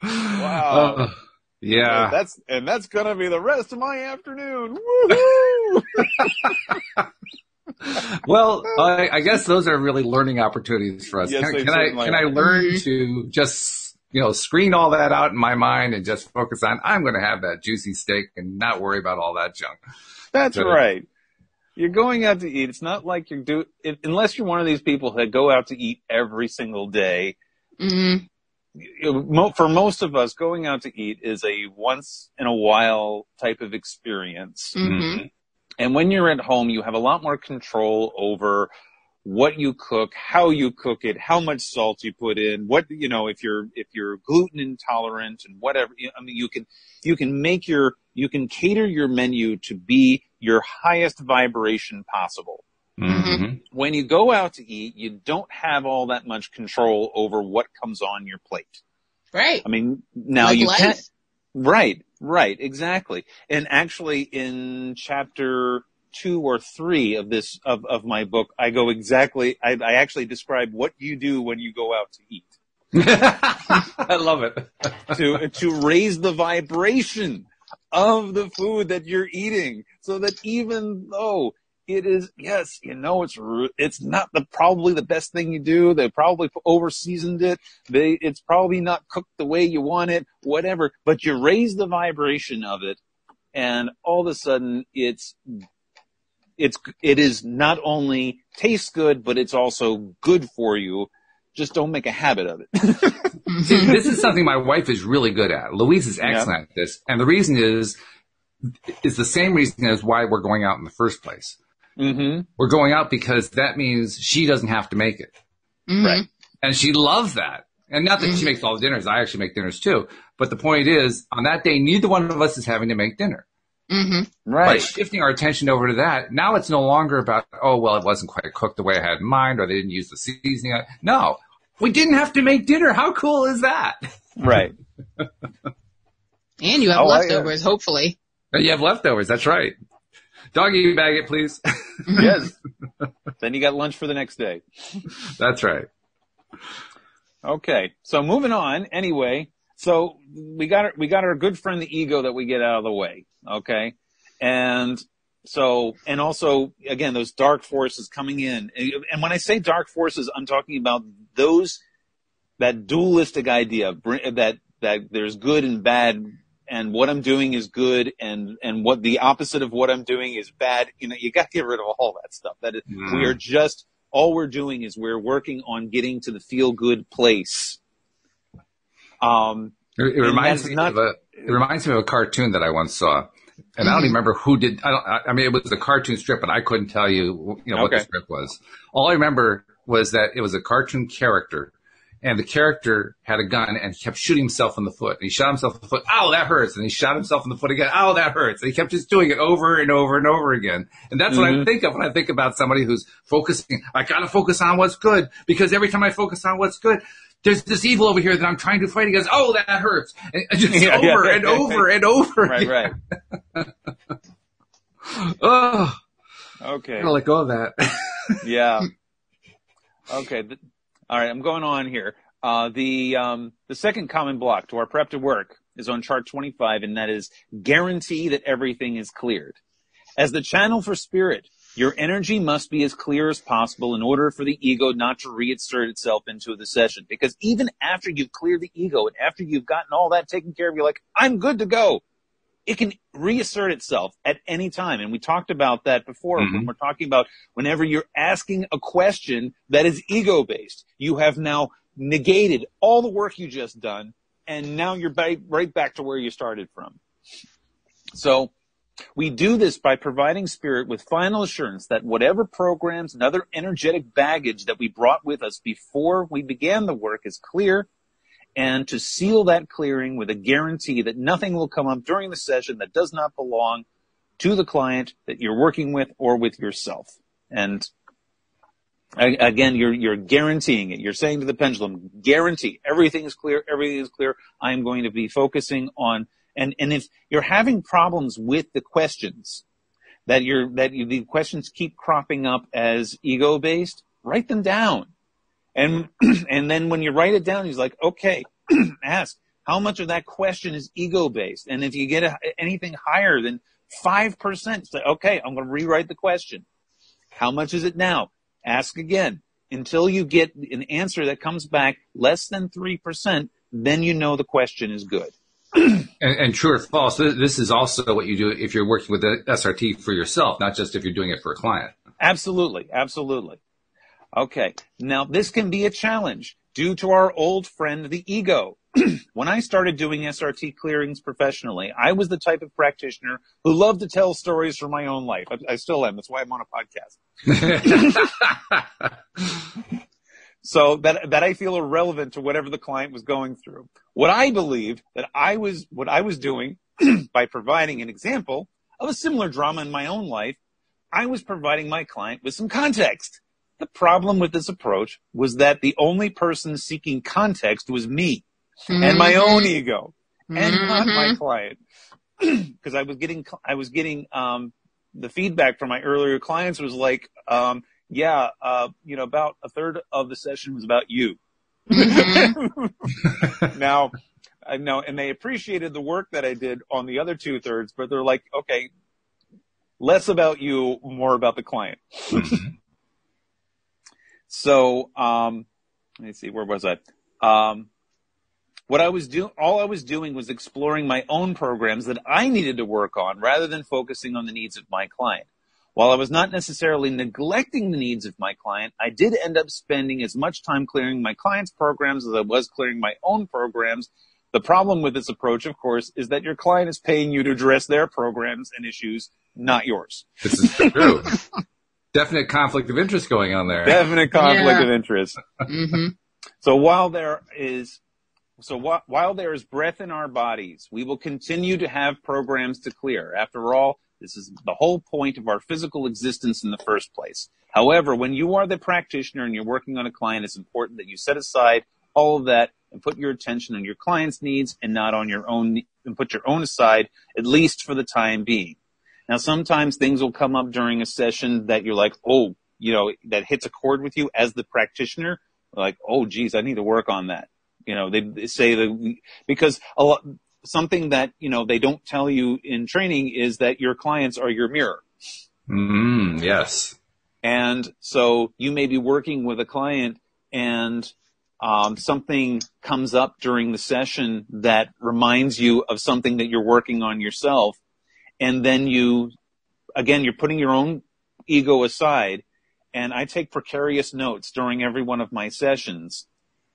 [SPEAKER 3] Wow.
[SPEAKER 1] Yeah.
[SPEAKER 3] That's gonna be the rest of my afternoon. Woohoo!
[SPEAKER 1] Well, I guess those are really learning opportunities for us.
[SPEAKER 3] Yes,
[SPEAKER 1] can I learn to just, screen all that out in my mind and just focus on, I'm going to have that juicy steak and not worry about all that junk.
[SPEAKER 3] That's right. You're going out to eat. It's not like unless you're one of these people that go out to eat every single day. Mm-hmm. For most of us, going out to eat is a once in a while type of experience. Mm-hmm. And when you're at home, you have a lot more control over what you cook, how you cook it, how much salt you put in, if you're gluten intolerant and whatever. I mean, you can cater your menu to be your highest vibration possible. Mm-hmm. When you go out to eat, you don't have all that much control over what comes on your plate.
[SPEAKER 2] Right.
[SPEAKER 3] I mean, now
[SPEAKER 2] like
[SPEAKER 3] you
[SPEAKER 2] life.
[SPEAKER 3] can't. Right, exactly. And actually in chapter 2 or 3 of my book, I I actually describe what you do when you go out to eat.
[SPEAKER 1] I love it.
[SPEAKER 3] to raise the vibration of the food that you're eating so that even though it is, yes, it's not probably the best thing you do. They probably over-seasoned it. It's probably not cooked the way you want it, whatever. But you raise the vibration of it, and all of a sudden it is not only tastes good, but it's also good for you. Just don't make a habit of it.
[SPEAKER 1] See, this is something my wife is really good at. Louise is excellent at this. And the reason is the same reason as why we're going out in the first place. Mm-hmm. We're going out because that means she doesn't have to make it.
[SPEAKER 2] Mm-hmm. Right.
[SPEAKER 1] And she loves that. And not that she makes all the dinners. I actually make dinners too. But the point is, on that day, neither one of us is having to make dinner.
[SPEAKER 2] Mm-hmm.
[SPEAKER 3] Right.
[SPEAKER 1] By shifting our attention over to that, now it's no longer about, it wasn't quite cooked the way I had in mind, or they didn't use the seasoning. No, we didn't have to make dinner. How cool is that?
[SPEAKER 3] Right.
[SPEAKER 2] And you have leftovers, hopefully.
[SPEAKER 1] You have leftovers. That's right. Doggy bag it, please.
[SPEAKER 3] Yes. Then you got lunch for the next day.
[SPEAKER 1] That's right.
[SPEAKER 3] Okay. So moving on. Anyway, so we got our good friend, the ego, that we get out of the way. Okay. And also, again, those dark forces coming in. And when I say dark forces, I'm talking about that dualistic idea that there's good and bad, and what I'm doing is good, and what the opposite of what I'm doing is bad. You got to get rid of all that stuff. All we're doing is we're working on getting to the feel good place.
[SPEAKER 1] It reminds me of a cartoon that I once saw. And I don't even remember who did. It was a cartoon strip, but I couldn't tell you, what the strip was. All I remember was that it was a cartoon character, and the character had a gun and he kept shooting himself in the foot. And he shot himself in the foot. Ow, that hurts. And he shot himself in the foot again. Ow, that hurts. And he kept just doing it over and over and over again. And that's what I think of when I think about somebody who's focusing. I got to focus on what's good, because every time I focus on what's good, there's this evil over here that I'm trying to fight against. Oh, that hurts. And just over and over and over again.
[SPEAKER 3] Right.
[SPEAKER 1] Oh.
[SPEAKER 3] Okay.
[SPEAKER 1] I'm going to let go of that.
[SPEAKER 3] Yeah. Okay. All right. I'm going on here. The second common block to our prep to work is on chart 25, and that is guarantee that everything is cleared. As the channel for spirit, your energy must be as clear as possible in order for the ego not to reinsert itself into the session. Because even after you've cleared the ego and after you've gotten all that taken care of, you're like, I'm good to go. It can reassert itself at any time. And we talked about that before when we're talking about whenever you're asking a question that is ego-based, you have now negated all the work you just done, and now you're right back to where you started from. So we do this by providing spirit with final assurance that whatever programs and other energetic baggage that we brought with us before we began the work is clear, and to seal that clearing with a guarantee that nothing will come up during the session that does not belong to the client that you're working with or with yourself. And again, you're guaranteeing it. You're saying to the pendulum, guarantee, everything is clear, everything is clear. I'm going to be focusing on, and if you're having problems with the questions, the questions keep cropping up as ego-based, write them down. And then when you write it down, he's like, okay, ask how much of that question is ego-based. And if you get anything higher than 5%, say, okay, I'm going to rewrite the question. How much is it now? Ask again until you get an answer that comes back less than 3%. Then you know the question is good.
[SPEAKER 1] And true or false, this is also what you do if you're working with the SRT for yourself, not just if you're doing it for a client.
[SPEAKER 3] Absolutely. Absolutely. Okay. Now, this can be a challenge due to our old friend, the ego. When I started doing SRT clearings professionally, I was the type of practitioner who loved to tell stories from my own life. I still am. That's why I'm on a podcast. So that I feel irrelevant to whatever the client was going through. What I believed that what I was doing by providing an example of a similar drama in my own life, I was providing my client with some context. The problem with this approach was that the only person seeking context was me and my own ego and not my client. Because I was getting the feedback from my earlier clients was like, about a third of the session was about you. Now, I know, and they appreciated the work that I did on the other 2/3, but they're like, okay, less about you, more about the client. So, let me see, where was I? All I was doing was exploring my own programs that I needed to work on rather than focusing on the needs of my client. While I was not necessarily neglecting the needs of my client, I did end up spending as much time clearing my client's programs as I was clearing my own programs. The problem with this approach, of course, is that your client is paying you to address their programs and issues, not yours.
[SPEAKER 1] This is true. Definite conflict of interest going on there.
[SPEAKER 3] Definite conflict of interest. So while there is breath in our bodies, we will continue to have programs to clear. After all, this is the whole point of our physical existence in the first place. However, when you are the practitioner and you're working on a client, it's important that you set aside all of that and put your attention on your client's needs and not on your own, and put your own aside, at least for the time being. Now, sometimes things will come up during a session that you're like, that hits a chord with you as the practitioner. Like, oh, geez, I need to work on that. They say because something that, they don't tell you in training is that your clients are your mirror.
[SPEAKER 1] Yes.
[SPEAKER 3] And so you may be working with a client and something comes up during the session that reminds you of something that you're working on yourself. And then you're putting your own ego aside. And I take precarious notes during every one of my sessions.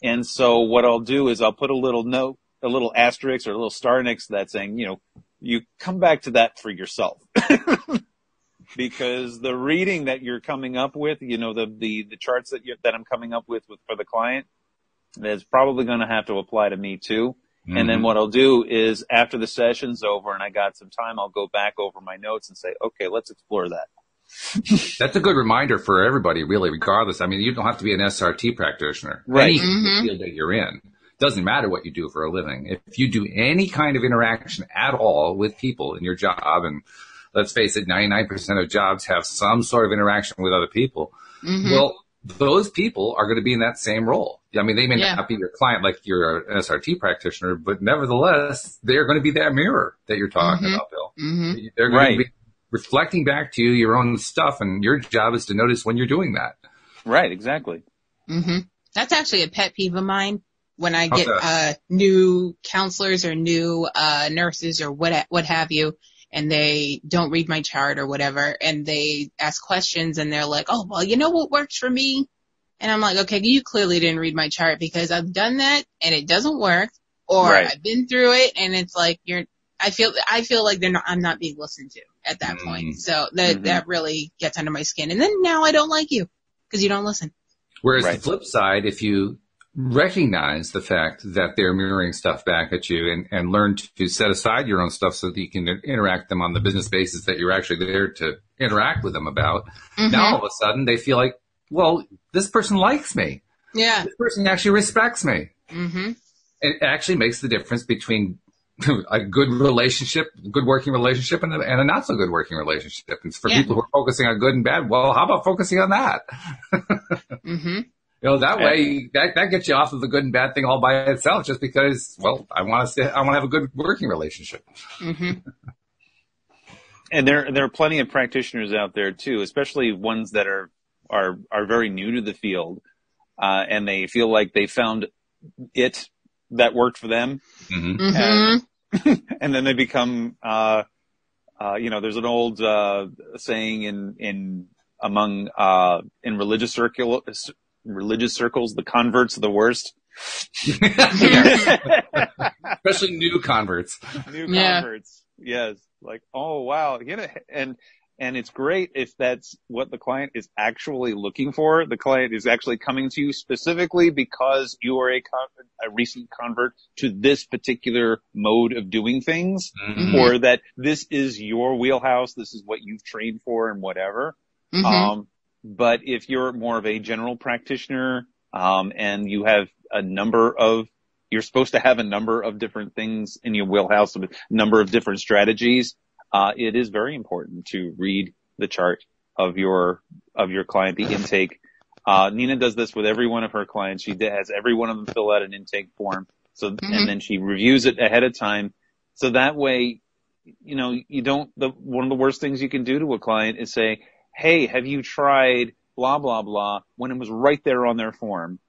[SPEAKER 3] And so what I'll do is I'll put a little note, a little asterisk or a little star next to that saying, you come back to that for yourself. Because the reading that you're coming up with, the charts that I'm coming up with for the client, that's probably going to have to apply to me too. Mm-hmm. And then what I'll do is after the session's over and I got some time, I'll go back over my notes and say, okay, let's explore that.
[SPEAKER 1] That's a good reminder for everybody, really, regardless. I mean, you don't have to be an SRT practitioner.
[SPEAKER 3] Right.
[SPEAKER 1] Any field that you're in. Doesn't matter what you do for a living. If you do any kind of interaction at all with people in your job, and let's face it, 99% of jobs have some sort of interaction with other people. Mm-hmm. Well, those people are going to be in that same role. I mean, they may not be your client like you're an SRT practitioner, but nevertheless, they're going to be that mirror that you're talking about, Bill. Mm-hmm. They're going to be reflecting back to you your own stuff, and your job is to notice when you're doing that.
[SPEAKER 3] Right, exactly.
[SPEAKER 2] Mm-hmm. That's actually a pet peeve of mine when I get new counselors or new nurses or what have you, and they don't read my chart or whatever, and they ask questions, and they're like, oh, well, you know what works for me? And I'm like, okay, you clearly didn't read my chart because I've done that, and it doesn't work, or I've been through it, and it's like I feel like I'm not being listened to at that point. So that really gets under my skin. And then now I don't like you because you don't listen.
[SPEAKER 1] Whereas the flip side, if you recognize the fact that they're mirroring stuff back at you and learn to set aside your own stuff so that you can interact them on the business basis that you're actually there to interact with them about, now all of a sudden they feel like, well, this person likes me. Yeah. This person actually respects me. Mm-hmm. It actually makes the difference between a good relationship, good working relationship, and a not so good working relationship. And for people who are focusing on good and bad, well, how about focusing on that? You know, that way, that gets you off of the good and bad thing all by itself, just because, well, I want to have a good working relationship.
[SPEAKER 3] And there are plenty of practitioners out there too, especially ones that are very new to the field, and they feel like they found it that worked for them. And then they become, there's an old, saying in religious circles, the converts are the worst.
[SPEAKER 1] Especially new converts.
[SPEAKER 3] New converts. Yes. Like, oh wow. And it's great if that's what the client is actually looking for. The client is actually coming to you specifically because you are a recent convert to this particular mode of doing things, or that this is your wheelhouse. This is what you've trained for and whatever. But if you're more of a general practitioner, and you have you're supposed to have a number of different things in your wheelhouse, a number of different strategies. It is very important to read the chart of your client, the intake. Nina does this with every one of her clients. She has every one of them fill out an intake form. And then she reviews it ahead of time. So that way, one of the worst things you can do to a client is say, hey, have you tried blah, blah, blah, when it was right there on their form.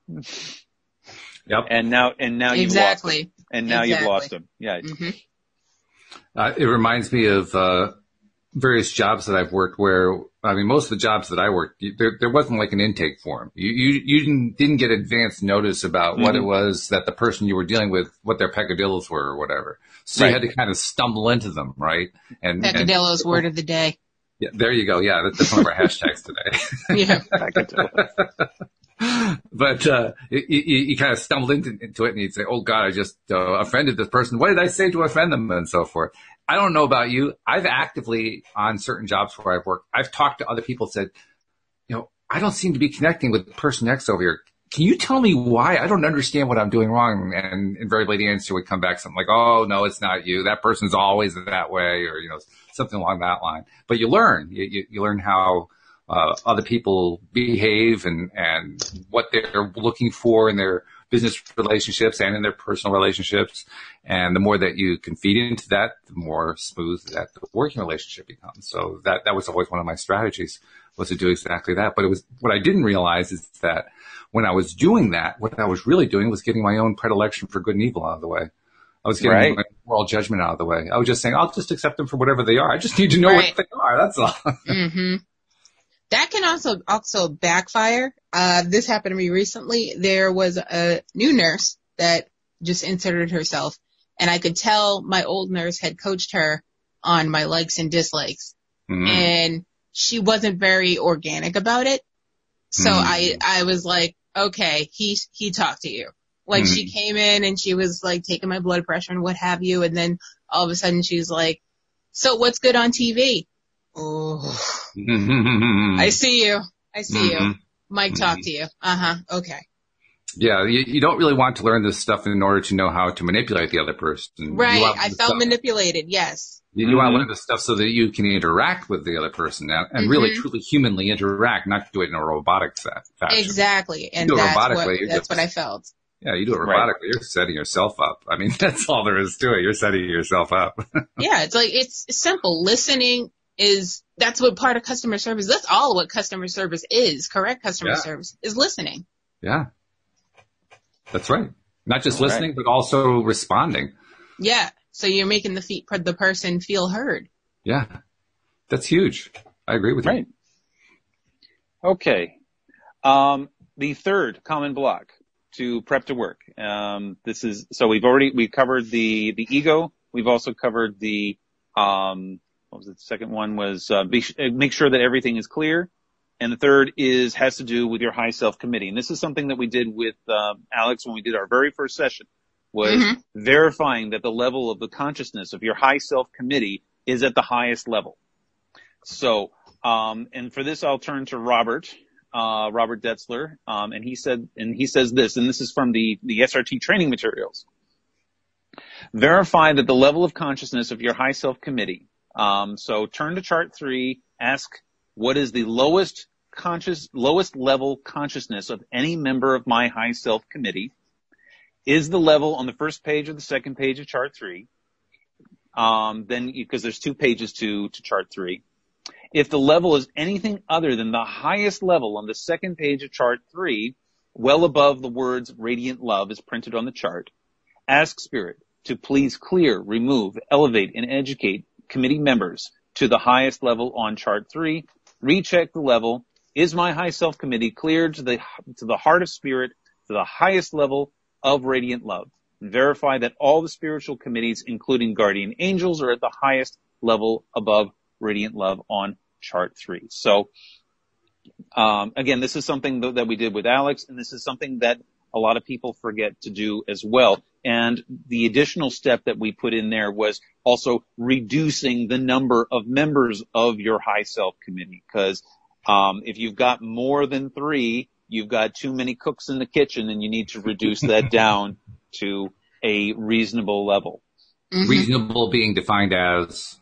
[SPEAKER 1] Yep.
[SPEAKER 3] And now you've lost them. And now you've lost them. Yeah.
[SPEAKER 1] It reminds me of various jobs that I've worked where, I mean, most of the jobs that I worked, there wasn't like an intake form. You didn't get advance notice about what it was that the person you were dealing with, what their peccadillos were or whatever. So you had to kind of stumble into them, right?
[SPEAKER 2] Peccadillos, word of the day.
[SPEAKER 1] Yeah, there you go. Yeah, that's one of our hashtags today.
[SPEAKER 2] Yeah.
[SPEAKER 1] But you kind of stumbled into it and you'd say, oh, God, I just offended this person. What did I say to offend them? And so forth. I don't know about you. I've actively, on certain jobs where I've worked, I've talked to other people, said, I don't seem to be connecting with person X over here. Can you tell me why? I don't understand what I'm doing wrong. And invariably the answer would come back something like, oh, no, it's not you. That person's always that way, or, something along that line. But you learn. You learn how other people behave and what they're looking for in their business relationships and in their personal relationships. And the more that you can feed into that, the more smooth that the working relationship becomes. So that was always one of my strategies, was to do exactly that. But what I didn't realize is that when I was doing that, what I was really doing was getting my own predilection for good and evil out of the way. I was getting my moral judgment out of the way. I was just saying, I'll just accept them for whatever they are. I just need to know what they are. That's all.
[SPEAKER 2] That can also backfire. This happened to me recently. There was a new nurse that just inserted herself, and I could tell my old nurse had coached her on my likes and dislikes, and she wasn't very organic about it. So I was like, okay, he talked to you. Like, she came in and she was like taking my blood pressure and what have you, and then all of a sudden she's like, so what's good on TV? Oh, I see you. Mike talked to you. Okay.
[SPEAKER 1] Yeah, you don't really want to learn this stuff in order to know how to manipulate the other person.
[SPEAKER 2] Right, I felt manipulated, yes.
[SPEAKER 1] You want to learn this stuff so that you can interact with the other person and really, truly, humanly interact, not do it in a robotic fashion.
[SPEAKER 2] Exactly, and that's what I felt.
[SPEAKER 1] Yeah, you do it robotically. Right. You're setting yourself up. I mean, that's all there is to it. You're setting yourself up.
[SPEAKER 2] Yeah, it's simple. Listening that's what part of customer service. That's all what customer service is. Correct customer service is listening.
[SPEAKER 1] Yeah. That's right. Not just listening, but also responding.
[SPEAKER 2] Yeah. So you're making the person feel heard.
[SPEAKER 1] Yeah. That's huge. I agree with you.
[SPEAKER 3] Okay. The third common block to prep to work. We covered the ego. We've also covered the, what was it? The second one was, make sure that everything is clear. And the third has to do with your high self-committee. And this is something that we did with Alyx when we did our very first session, was verifying that the level of the consciousness of your high self-committee is at the highest level. So, and for this, I'll turn to Robert Detzler, and he says this, and this is from the SRT training materials. Verify that the level of consciousness of your high self-committee. So turn to chart 3, ask, what is the lowest level consciousness of any member of my high self committee? Is the level on the first page or the second page of chart 3? Then, because there's 2 pages to chart 3. If the level is anything other than the highest level on the second page of chart 3, well above the words radiant love is printed on the chart, ask Spirit to please clear, remove, elevate, and educate committee members to the highest level on chart 3. Recheck the level. Is my high self committee cleared to the heart of Spirit, to the highest level of radiant love? Verify that all the spiritual committees, including guardian angels, are at the highest level above radiant love on chart 3. So, again, this is something that we did with Alyx, and this is something that a lot of people forget to do as well. And the additional step that we put in there was also reducing the number of members of your high self committee. Because if you've got more than 3, you've got too many cooks in the kitchen, and you need to reduce that down to a reasonable level.
[SPEAKER 1] Reasonable being defined as?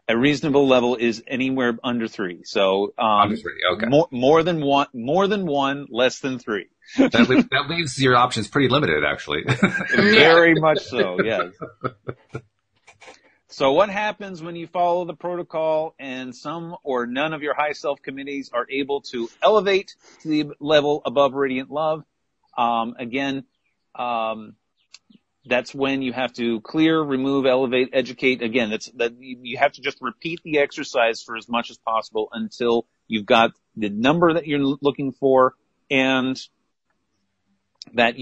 [SPEAKER 3] A reasonable level is anywhere under 3. So,
[SPEAKER 1] under 3, okay.
[SPEAKER 3] More than one, less than 3.
[SPEAKER 1] That leaves your options pretty limited, actually.
[SPEAKER 3] Very much so, yes. So what happens when you follow the protocol and some or none of your high self committees are able to elevate to the level above radiant love? That's when you have to clear, remove, elevate, educate. Again, you have to just repeat the exercise for as much as possible until you've got the number that you're looking for and that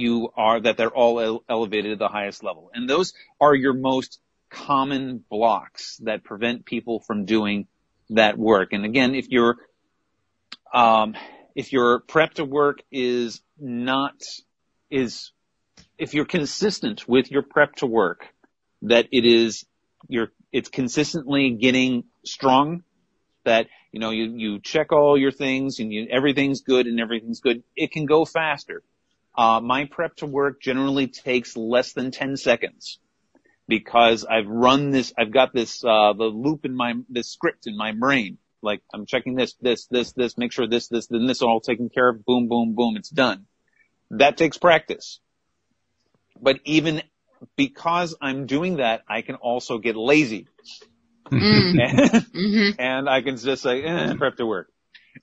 [SPEAKER 3] they're all elevated at the highest level. And those are your most common blocks that prevent people from doing that work. And again, if your prep to work if you're consistent with your prep to work, that it's consistently getting strong, that, you check all your things and everything's good, it can go faster. My prep to work generally takes less than 10 seconds because I've got this, the loop this script in my brain. Like, I'm checking this, make sure this, then this all taken care of, boom, boom, boom, it's done. That takes practice. But even because I'm doing that, I can also get lazy. And I can just say, prep to work.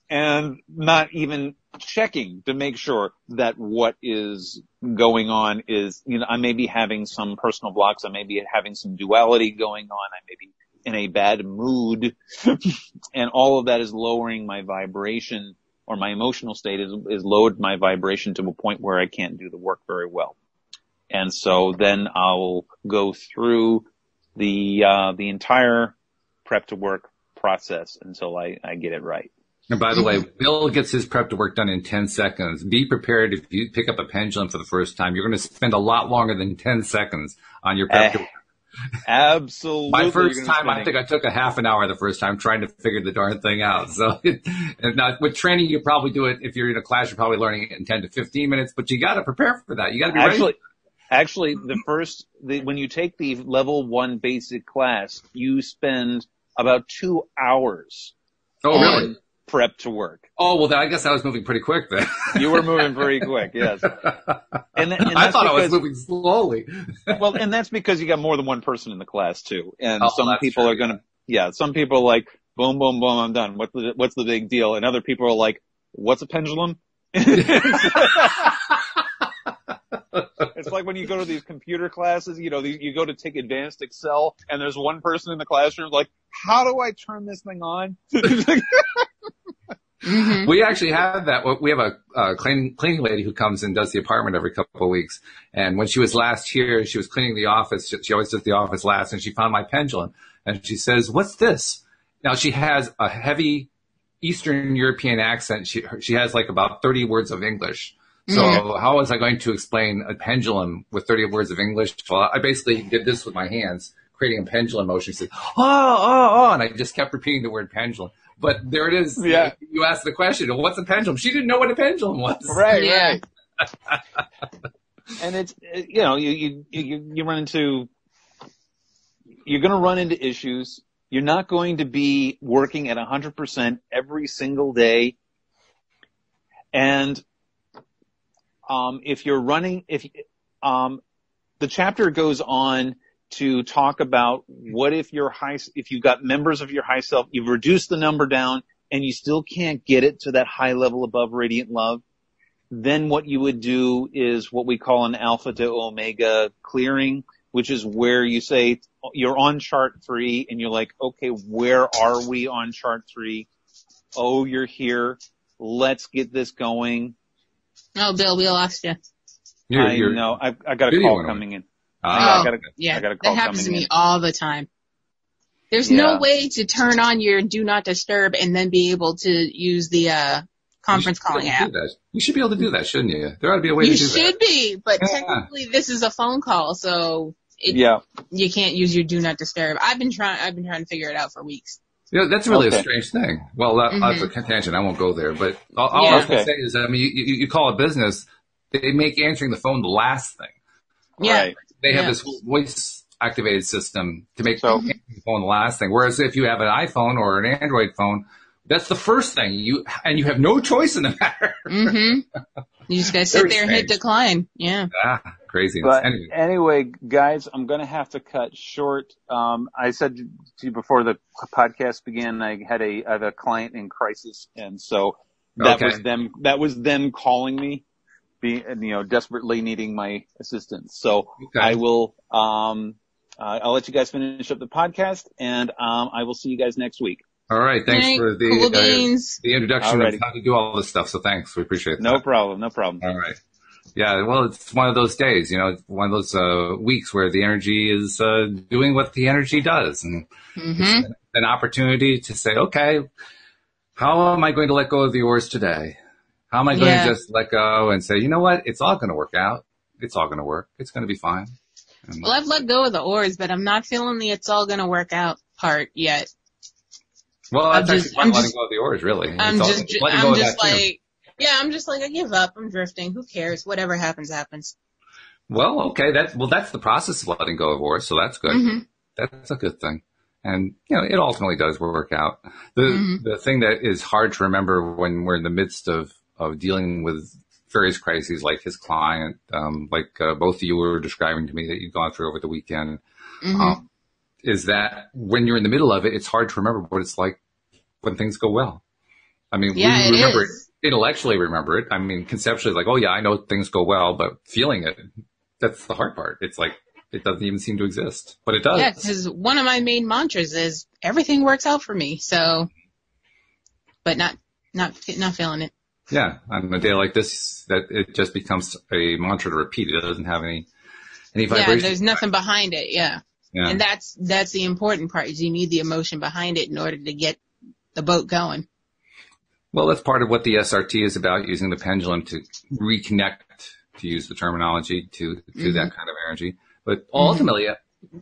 [SPEAKER 3] And not even checking to make sure that what is going on is, I may be having some personal blocks. I may be having some duality going on. I may be in a bad mood. And all of that is lowering my vibration, or my emotional state is lowered my vibration to a point where I can't do the work very well. And so then I'll go through the entire prep to work process until I get it right.
[SPEAKER 1] And by the way, Bill gets his prep to work done in 10 seconds. Be prepared if you pick up a pendulum for the first time. You're going to spend a lot longer than 10 seconds on your prep to work.
[SPEAKER 3] Absolutely.
[SPEAKER 1] My first time, I think I took a half an hour the first time trying to figure the darn thing out. So now with training, you probably do it. If you're in a class, you're probably learning it in 10 to 15 minutes, but you got to prepare for that. You got to be ready.
[SPEAKER 3] Actually, when you take the level 1 basic class, you spend about 2 hours.
[SPEAKER 1] Oh, really?
[SPEAKER 3] Prep to work.
[SPEAKER 1] Oh, well, then I guess I was moving pretty quick then.
[SPEAKER 3] You were moving pretty quick, yes. And
[SPEAKER 1] I thought I was moving slowly.
[SPEAKER 3] Well, and that's because you got more than one person in the class too. And some people
[SPEAKER 1] true,
[SPEAKER 3] are going to, some people are like, boom, boom, boom, I'm done. What's the big deal? And other people are like, what's a pendulum? It's like when you go to these computer classes, you go to take advanced Excel and there's one person in the classroom like, how do I turn this thing on?
[SPEAKER 1] Mm-hmm. We actually have that. We have a cleaning lady who comes and does the apartment every couple of weeks. And when she was last here, she was cleaning the office. She always does the office last, and she found my pendulum. And she says, "What's this?" Now she has a heavy Eastern European accent. She has like about 30 words of English. So how was I going to explain a pendulum with 30 words of English? Well, I basically did this with my hands, creating a pendulum motion. She said, oh, and I just kept repeating the word pendulum. But there it is.
[SPEAKER 3] Yeah.
[SPEAKER 1] You asked the question, what's a pendulum? She didn't know what a pendulum was.
[SPEAKER 3] Right, yeah. Right. And it's, you run into, you're going to run into issues. You're not going to be working at 100% every single day. And if you're running, the chapter goes on to talk about what if if you've got members of your high self, you've reduced the number down and you still can't get it to that high level above radiant love, then what you would do is what we call an alpha to omega clearing, which is where you say you're on chart 3 and you're like, okay, where are we on chart 3? Oh, you're here. Let's get this going.
[SPEAKER 2] Oh, Bill, we lost you.
[SPEAKER 3] I know. I got a call coming in. I got a call
[SPEAKER 2] that happens to me
[SPEAKER 3] in.
[SPEAKER 2] all the time. There's no way to turn on your do not disturb and then be able to use the conference calling app.
[SPEAKER 1] You should be able to do that, shouldn't you? There ought to be a way to do that.
[SPEAKER 2] You should be, but technically this is a phone call, so you can't use your do not disturb. I've been trying to figure it out for weeks.
[SPEAKER 1] That's really a strange thing. Well, that's a tangent. I won't go there. But all I was going to say is, you call a business, they make answering the phone the last thing.
[SPEAKER 2] Yeah.
[SPEAKER 3] Right.
[SPEAKER 1] They have this voice-activated system to make answering the phone the last thing. Whereas if you have an iPhone or an Android phone, that's the first thing. You have no choice in the matter.
[SPEAKER 2] Mm-hmm. You just got to sit there and hit decline. Yeah.
[SPEAKER 1] Crazy.
[SPEAKER 3] But anyway, guys, I'm going to have to cut short. I said to you before the podcast began, I have a client in crisis. And so that was them calling me, desperately needing my assistance. So I will, I'll let you guys finish up the podcast and, I will see you guys next week.
[SPEAKER 1] All right. Thanks for the introduction
[SPEAKER 3] Alrighty.
[SPEAKER 1] of how to do all this stuff. So thanks. We appreciate that.
[SPEAKER 3] No problem.
[SPEAKER 1] All right. Yeah. Well, it's one of those days, one of those weeks where the energy is doing what the energy does. And it's an opportunity to say, okay, how am I going to let go of the oars today? How am I going to just let go and say, you know what? It's all going to work out. It's all going to work. It's going to be fine.
[SPEAKER 2] Well, I've let go of the oars, but I'm not feeling the it's all going to work out part yet.
[SPEAKER 1] Well, that's actually letting go of the oars, really.
[SPEAKER 2] I'm just like, I give up. I'm drifting. Who cares? Whatever happens, happens.
[SPEAKER 1] Well, okay. That's the process of letting go of oars. So that's good. Mm-hmm. That's a good thing. And, it ultimately does work out. The thing that is hard to remember when we're in the midst of dealing with various crises like his client, both of you were describing to me that you've gone through over the weekend, is that when you're in the middle of it, it's hard to remember what it's like when things go well. I mean, we remember it, intellectually remember it. I mean, conceptually, like, oh yeah, I know things go well, but feeling it, that's the hard part. It's like, it doesn't even seem to exist, but it does.
[SPEAKER 2] Yeah, because one of my main mantras is everything works out for me. So, but not feeling it.
[SPEAKER 1] Yeah. On a day like this, that it just becomes a mantra to repeat. It doesn't have any vibration.
[SPEAKER 2] Yeah, there's nothing behind it. Yeah. And that's the important part is you need the emotion behind it in order to get the boat going.
[SPEAKER 1] Well, that's part of what the SRT is about, using the pendulum to reconnect, to use the terminology, to that kind of energy. But ultimately,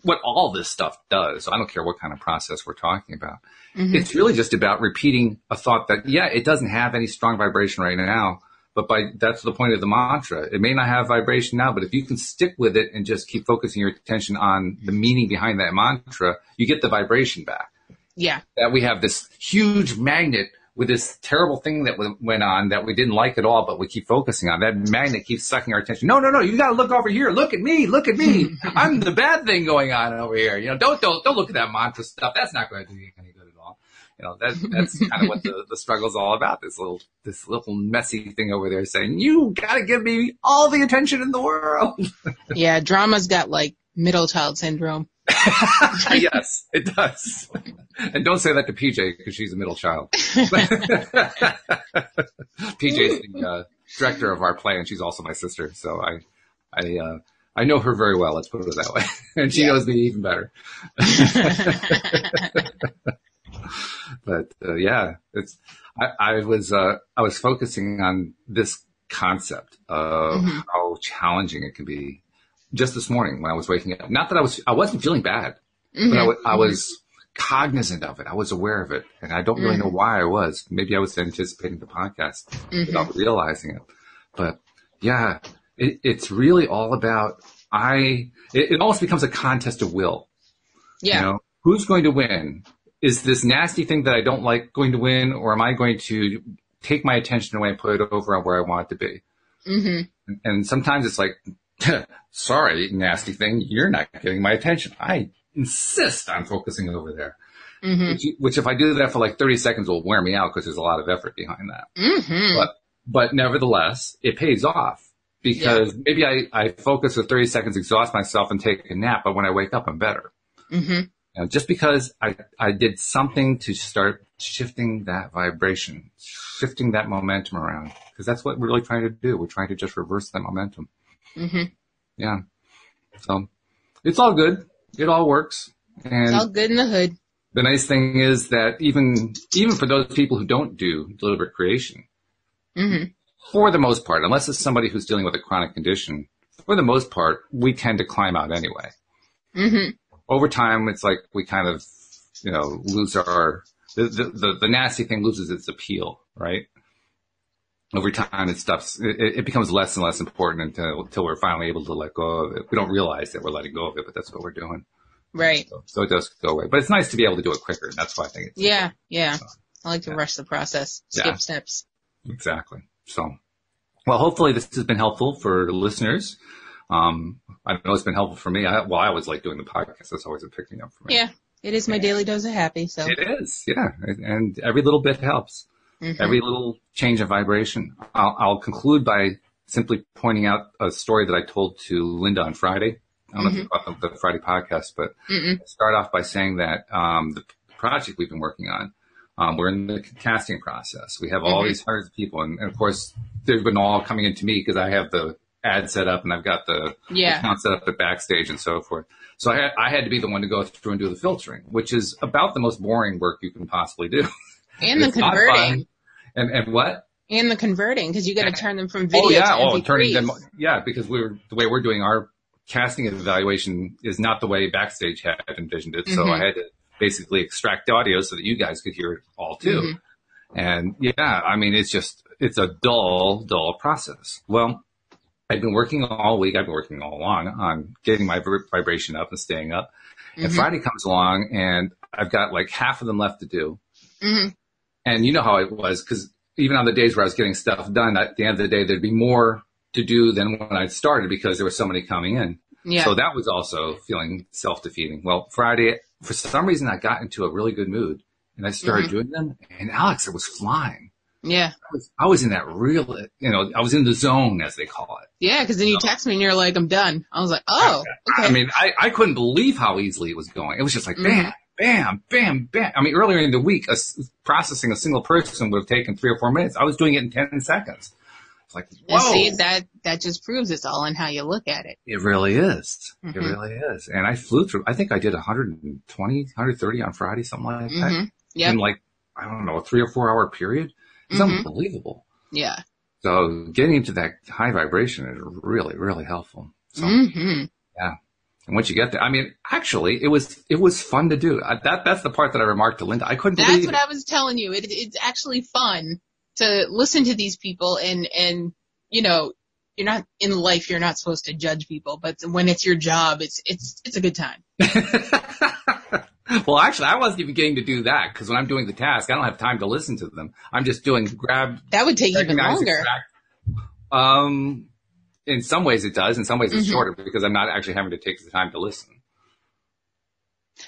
[SPEAKER 1] what all this stuff does, I don't care what kind of process we're talking about, it's really just about repeating a thought that, it doesn't have any strong vibration right now, but that's the point of the mantra. It may not have vibration now, but if you can stick with it and just keep focusing your attention on the meaning behind that mantra, you get the vibration back.
[SPEAKER 2] Yeah.
[SPEAKER 1] That we have this huge magnet with this terrible thing that went on that we didn't like at all, but we keep focusing on. That magnet keeps sucking our attention. No, you got to look over here. Look at me. I'm the bad thing going on over here. Don't look at that mantra stuff. That's not going to do you any good at all. That's kind of what the struggle's all about. This little messy thing over there saying, you got to give me all the attention in the world.
[SPEAKER 2] Yeah. Drama's got like middle child syndrome.
[SPEAKER 1] Yes, it does. And don't say that to PJ because she's a middle child. PJ's the director of our play, and she's also my sister. So I know her very well. Let's put it that way. And she knows me even better. But I was focusing on this concept of how challenging it can be. Just this morning when I was waking up, not that I wasn't feeling bad, but I was cognizant of it. I was aware of it, and I don't really know why I was. Maybe I was anticipating the podcast without realizing it. But yeah, it's really all about it almost becomes a contest of will. Yeah. Who's going to win? Is this nasty thing that I don't like going to win, or am I going to take my attention away and put it over on where I want it to be? And sometimes it's like, sorry, nasty thing, you're not getting my attention. I insist on focusing over there. Which if I do that for like 30 seconds will wear me out because there's a lot of effort behind that. But nevertheless, it pays off because maybe I focus for 30 seconds, exhaust myself and take a nap, but when I wake up, I'm better. Just because I did something to start shifting that vibration, shifting that momentum around, because that's what we're really trying to do. We're trying to just reverse that momentum. Yeah. So it's all good. It all works. And
[SPEAKER 2] it's all good in the hood.
[SPEAKER 1] The nice thing is that even for those people who don't do deliberate creation, for the most part, unless it's somebody who's dealing with a chronic condition, for the most part, we tend to climb out anyway. Over time, it's like we kind of, lose the nasty thing loses its appeal, right? Over time, it becomes less and less important until we're finally able to let go of it. We don't realize that we're letting go of it, but that's what we're doing.
[SPEAKER 2] Right.
[SPEAKER 1] So it does go away. But it's nice to be able to do it quicker. That's why I think it's
[SPEAKER 2] important. Yeah. I like to rush the process, skip steps.
[SPEAKER 1] Exactly. So, well, hopefully this has been helpful for the listeners. I know it's been helpful for me. I always like doing the podcast. That's always a pick-me up for me.
[SPEAKER 2] Yeah. It is my daily dose of happy. So
[SPEAKER 1] it is. Yeah. And every little bit helps. Every little change of vibration. I'll conclude by simply pointing out a story that I told to Linda on Friday. I don't know if you caught the Friday podcast, but start off by saying that the project we've been working on, we're in the casting process. We have all these hundreds of people, and of course, they've been all coming into me because I have the ad set up and I've got the account set up at Backstage and so forth. So I had to be the one to go through and do the filtering, which is about the most boring work you can possibly do.
[SPEAKER 2] And the converting.
[SPEAKER 1] And what?
[SPEAKER 2] And the converting, because you got to turn them from video to MP3s.
[SPEAKER 1] Turning them. Yeah, because the way we're doing our casting evaluation is not the way Backstage had envisioned it. So I had to basically extract the audio so that you guys could hear it all too. And it's a dull process. Well, I've been working all week. I've been working all along on getting my vibration up and staying up. And Friday comes along and I've got like half of them left to do. And you know how it was, because even on the days where I was getting stuff done, at the end of the day, there'd be more to do than when I started because there were so many coming in. Yeah. So that was also feeling self-defeating. Well, Friday, for some reason, I got into a really good mood and I started doing them. And Alyx, it was flying.
[SPEAKER 2] Yeah.
[SPEAKER 1] I was in that real, I was in the zone, as they call it.
[SPEAKER 2] Yeah, because then you text me and you're like, I'm done. I was like, oh, okay.
[SPEAKER 1] I mean, I couldn't believe how easily it was going. It was just like, bam, bam, bam, bam. I mean, earlier in the week, processing a single person would have taken 3 or 4 minutes. I was doing it in 10 seconds. It's like, whoa.
[SPEAKER 2] See, that just proves it's all in how you look at it.
[SPEAKER 1] It really is. It really is. And I flew through, I think I did 120, 130 on Friday, something like that.
[SPEAKER 2] Yep.
[SPEAKER 1] In like, I don't know, a 3 or 4 hour period. It's unbelievable.
[SPEAKER 2] Yeah.
[SPEAKER 1] So getting into that high vibration is really, really helpful. So, yeah. And once you get there, I mean, actually, it was fun to do. That's the part that I remarked to Linda. I couldn't believe it.
[SPEAKER 2] That's what I was telling you. It's actually fun to listen to these people and, you know, you're not in life, you're not supposed to judge people, but when it's your job, it's a good time.
[SPEAKER 1] Well, actually, I wasn't even getting to do that because when I'm doing the task, I don't have time to listen to them. I'm just doing
[SPEAKER 2] That would take even longer.
[SPEAKER 1] In some ways it does. In some ways it's shorter because I'm not actually having to take the time to listen.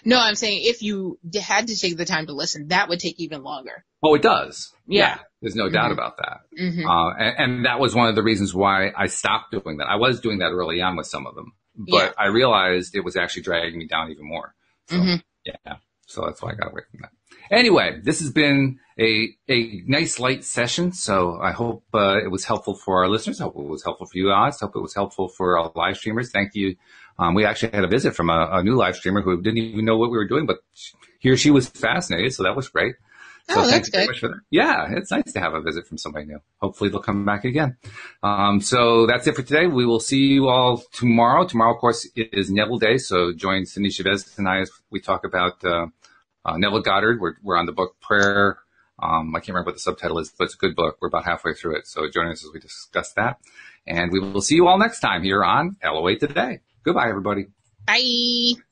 [SPEAKER 2] No, I'm saying if you had to take the time to listen, that would take even longer.
[SPEAKER 1] Oh, it does.
[SPEAKER 2] Yeah.
[SPEAKER 1] There's no doubt about that. And that was one of the reasons why I stopped doing that. I was doing that early on with some of them, but I realized it was actually dragging me down even more. So, yeah. So that's why I got away from that. Anyway, this has been a nice light session. So I hope it was helpful for our listeners. I hope it was helpful for you guys. I hope it was helpful for our live streamers. Thank you. We actually had a visit from a new live streamer who didn't even know what we were doing, but he or she was fascinated. So that was great. So
[SPEAKER 2] that's good.
[SPEAKER 1] Very much for that. Yeah, it's nice to have a visit from somebody new. Hopefully they'll come back again. So that's it for today. We will see you all tomorrow. Tomorrow, of course, is Neville Day. So join Cindy Chavez and I as we talk about Neville Goddard. We're on the book Prayer. I can't remember what the subtitle is, but it's a good book. We're about halfway through it. So join us as we discuss that. And we will see you all next time here on LOA Today. Goodbye, everybody.
[SPEAKER 2] Bye.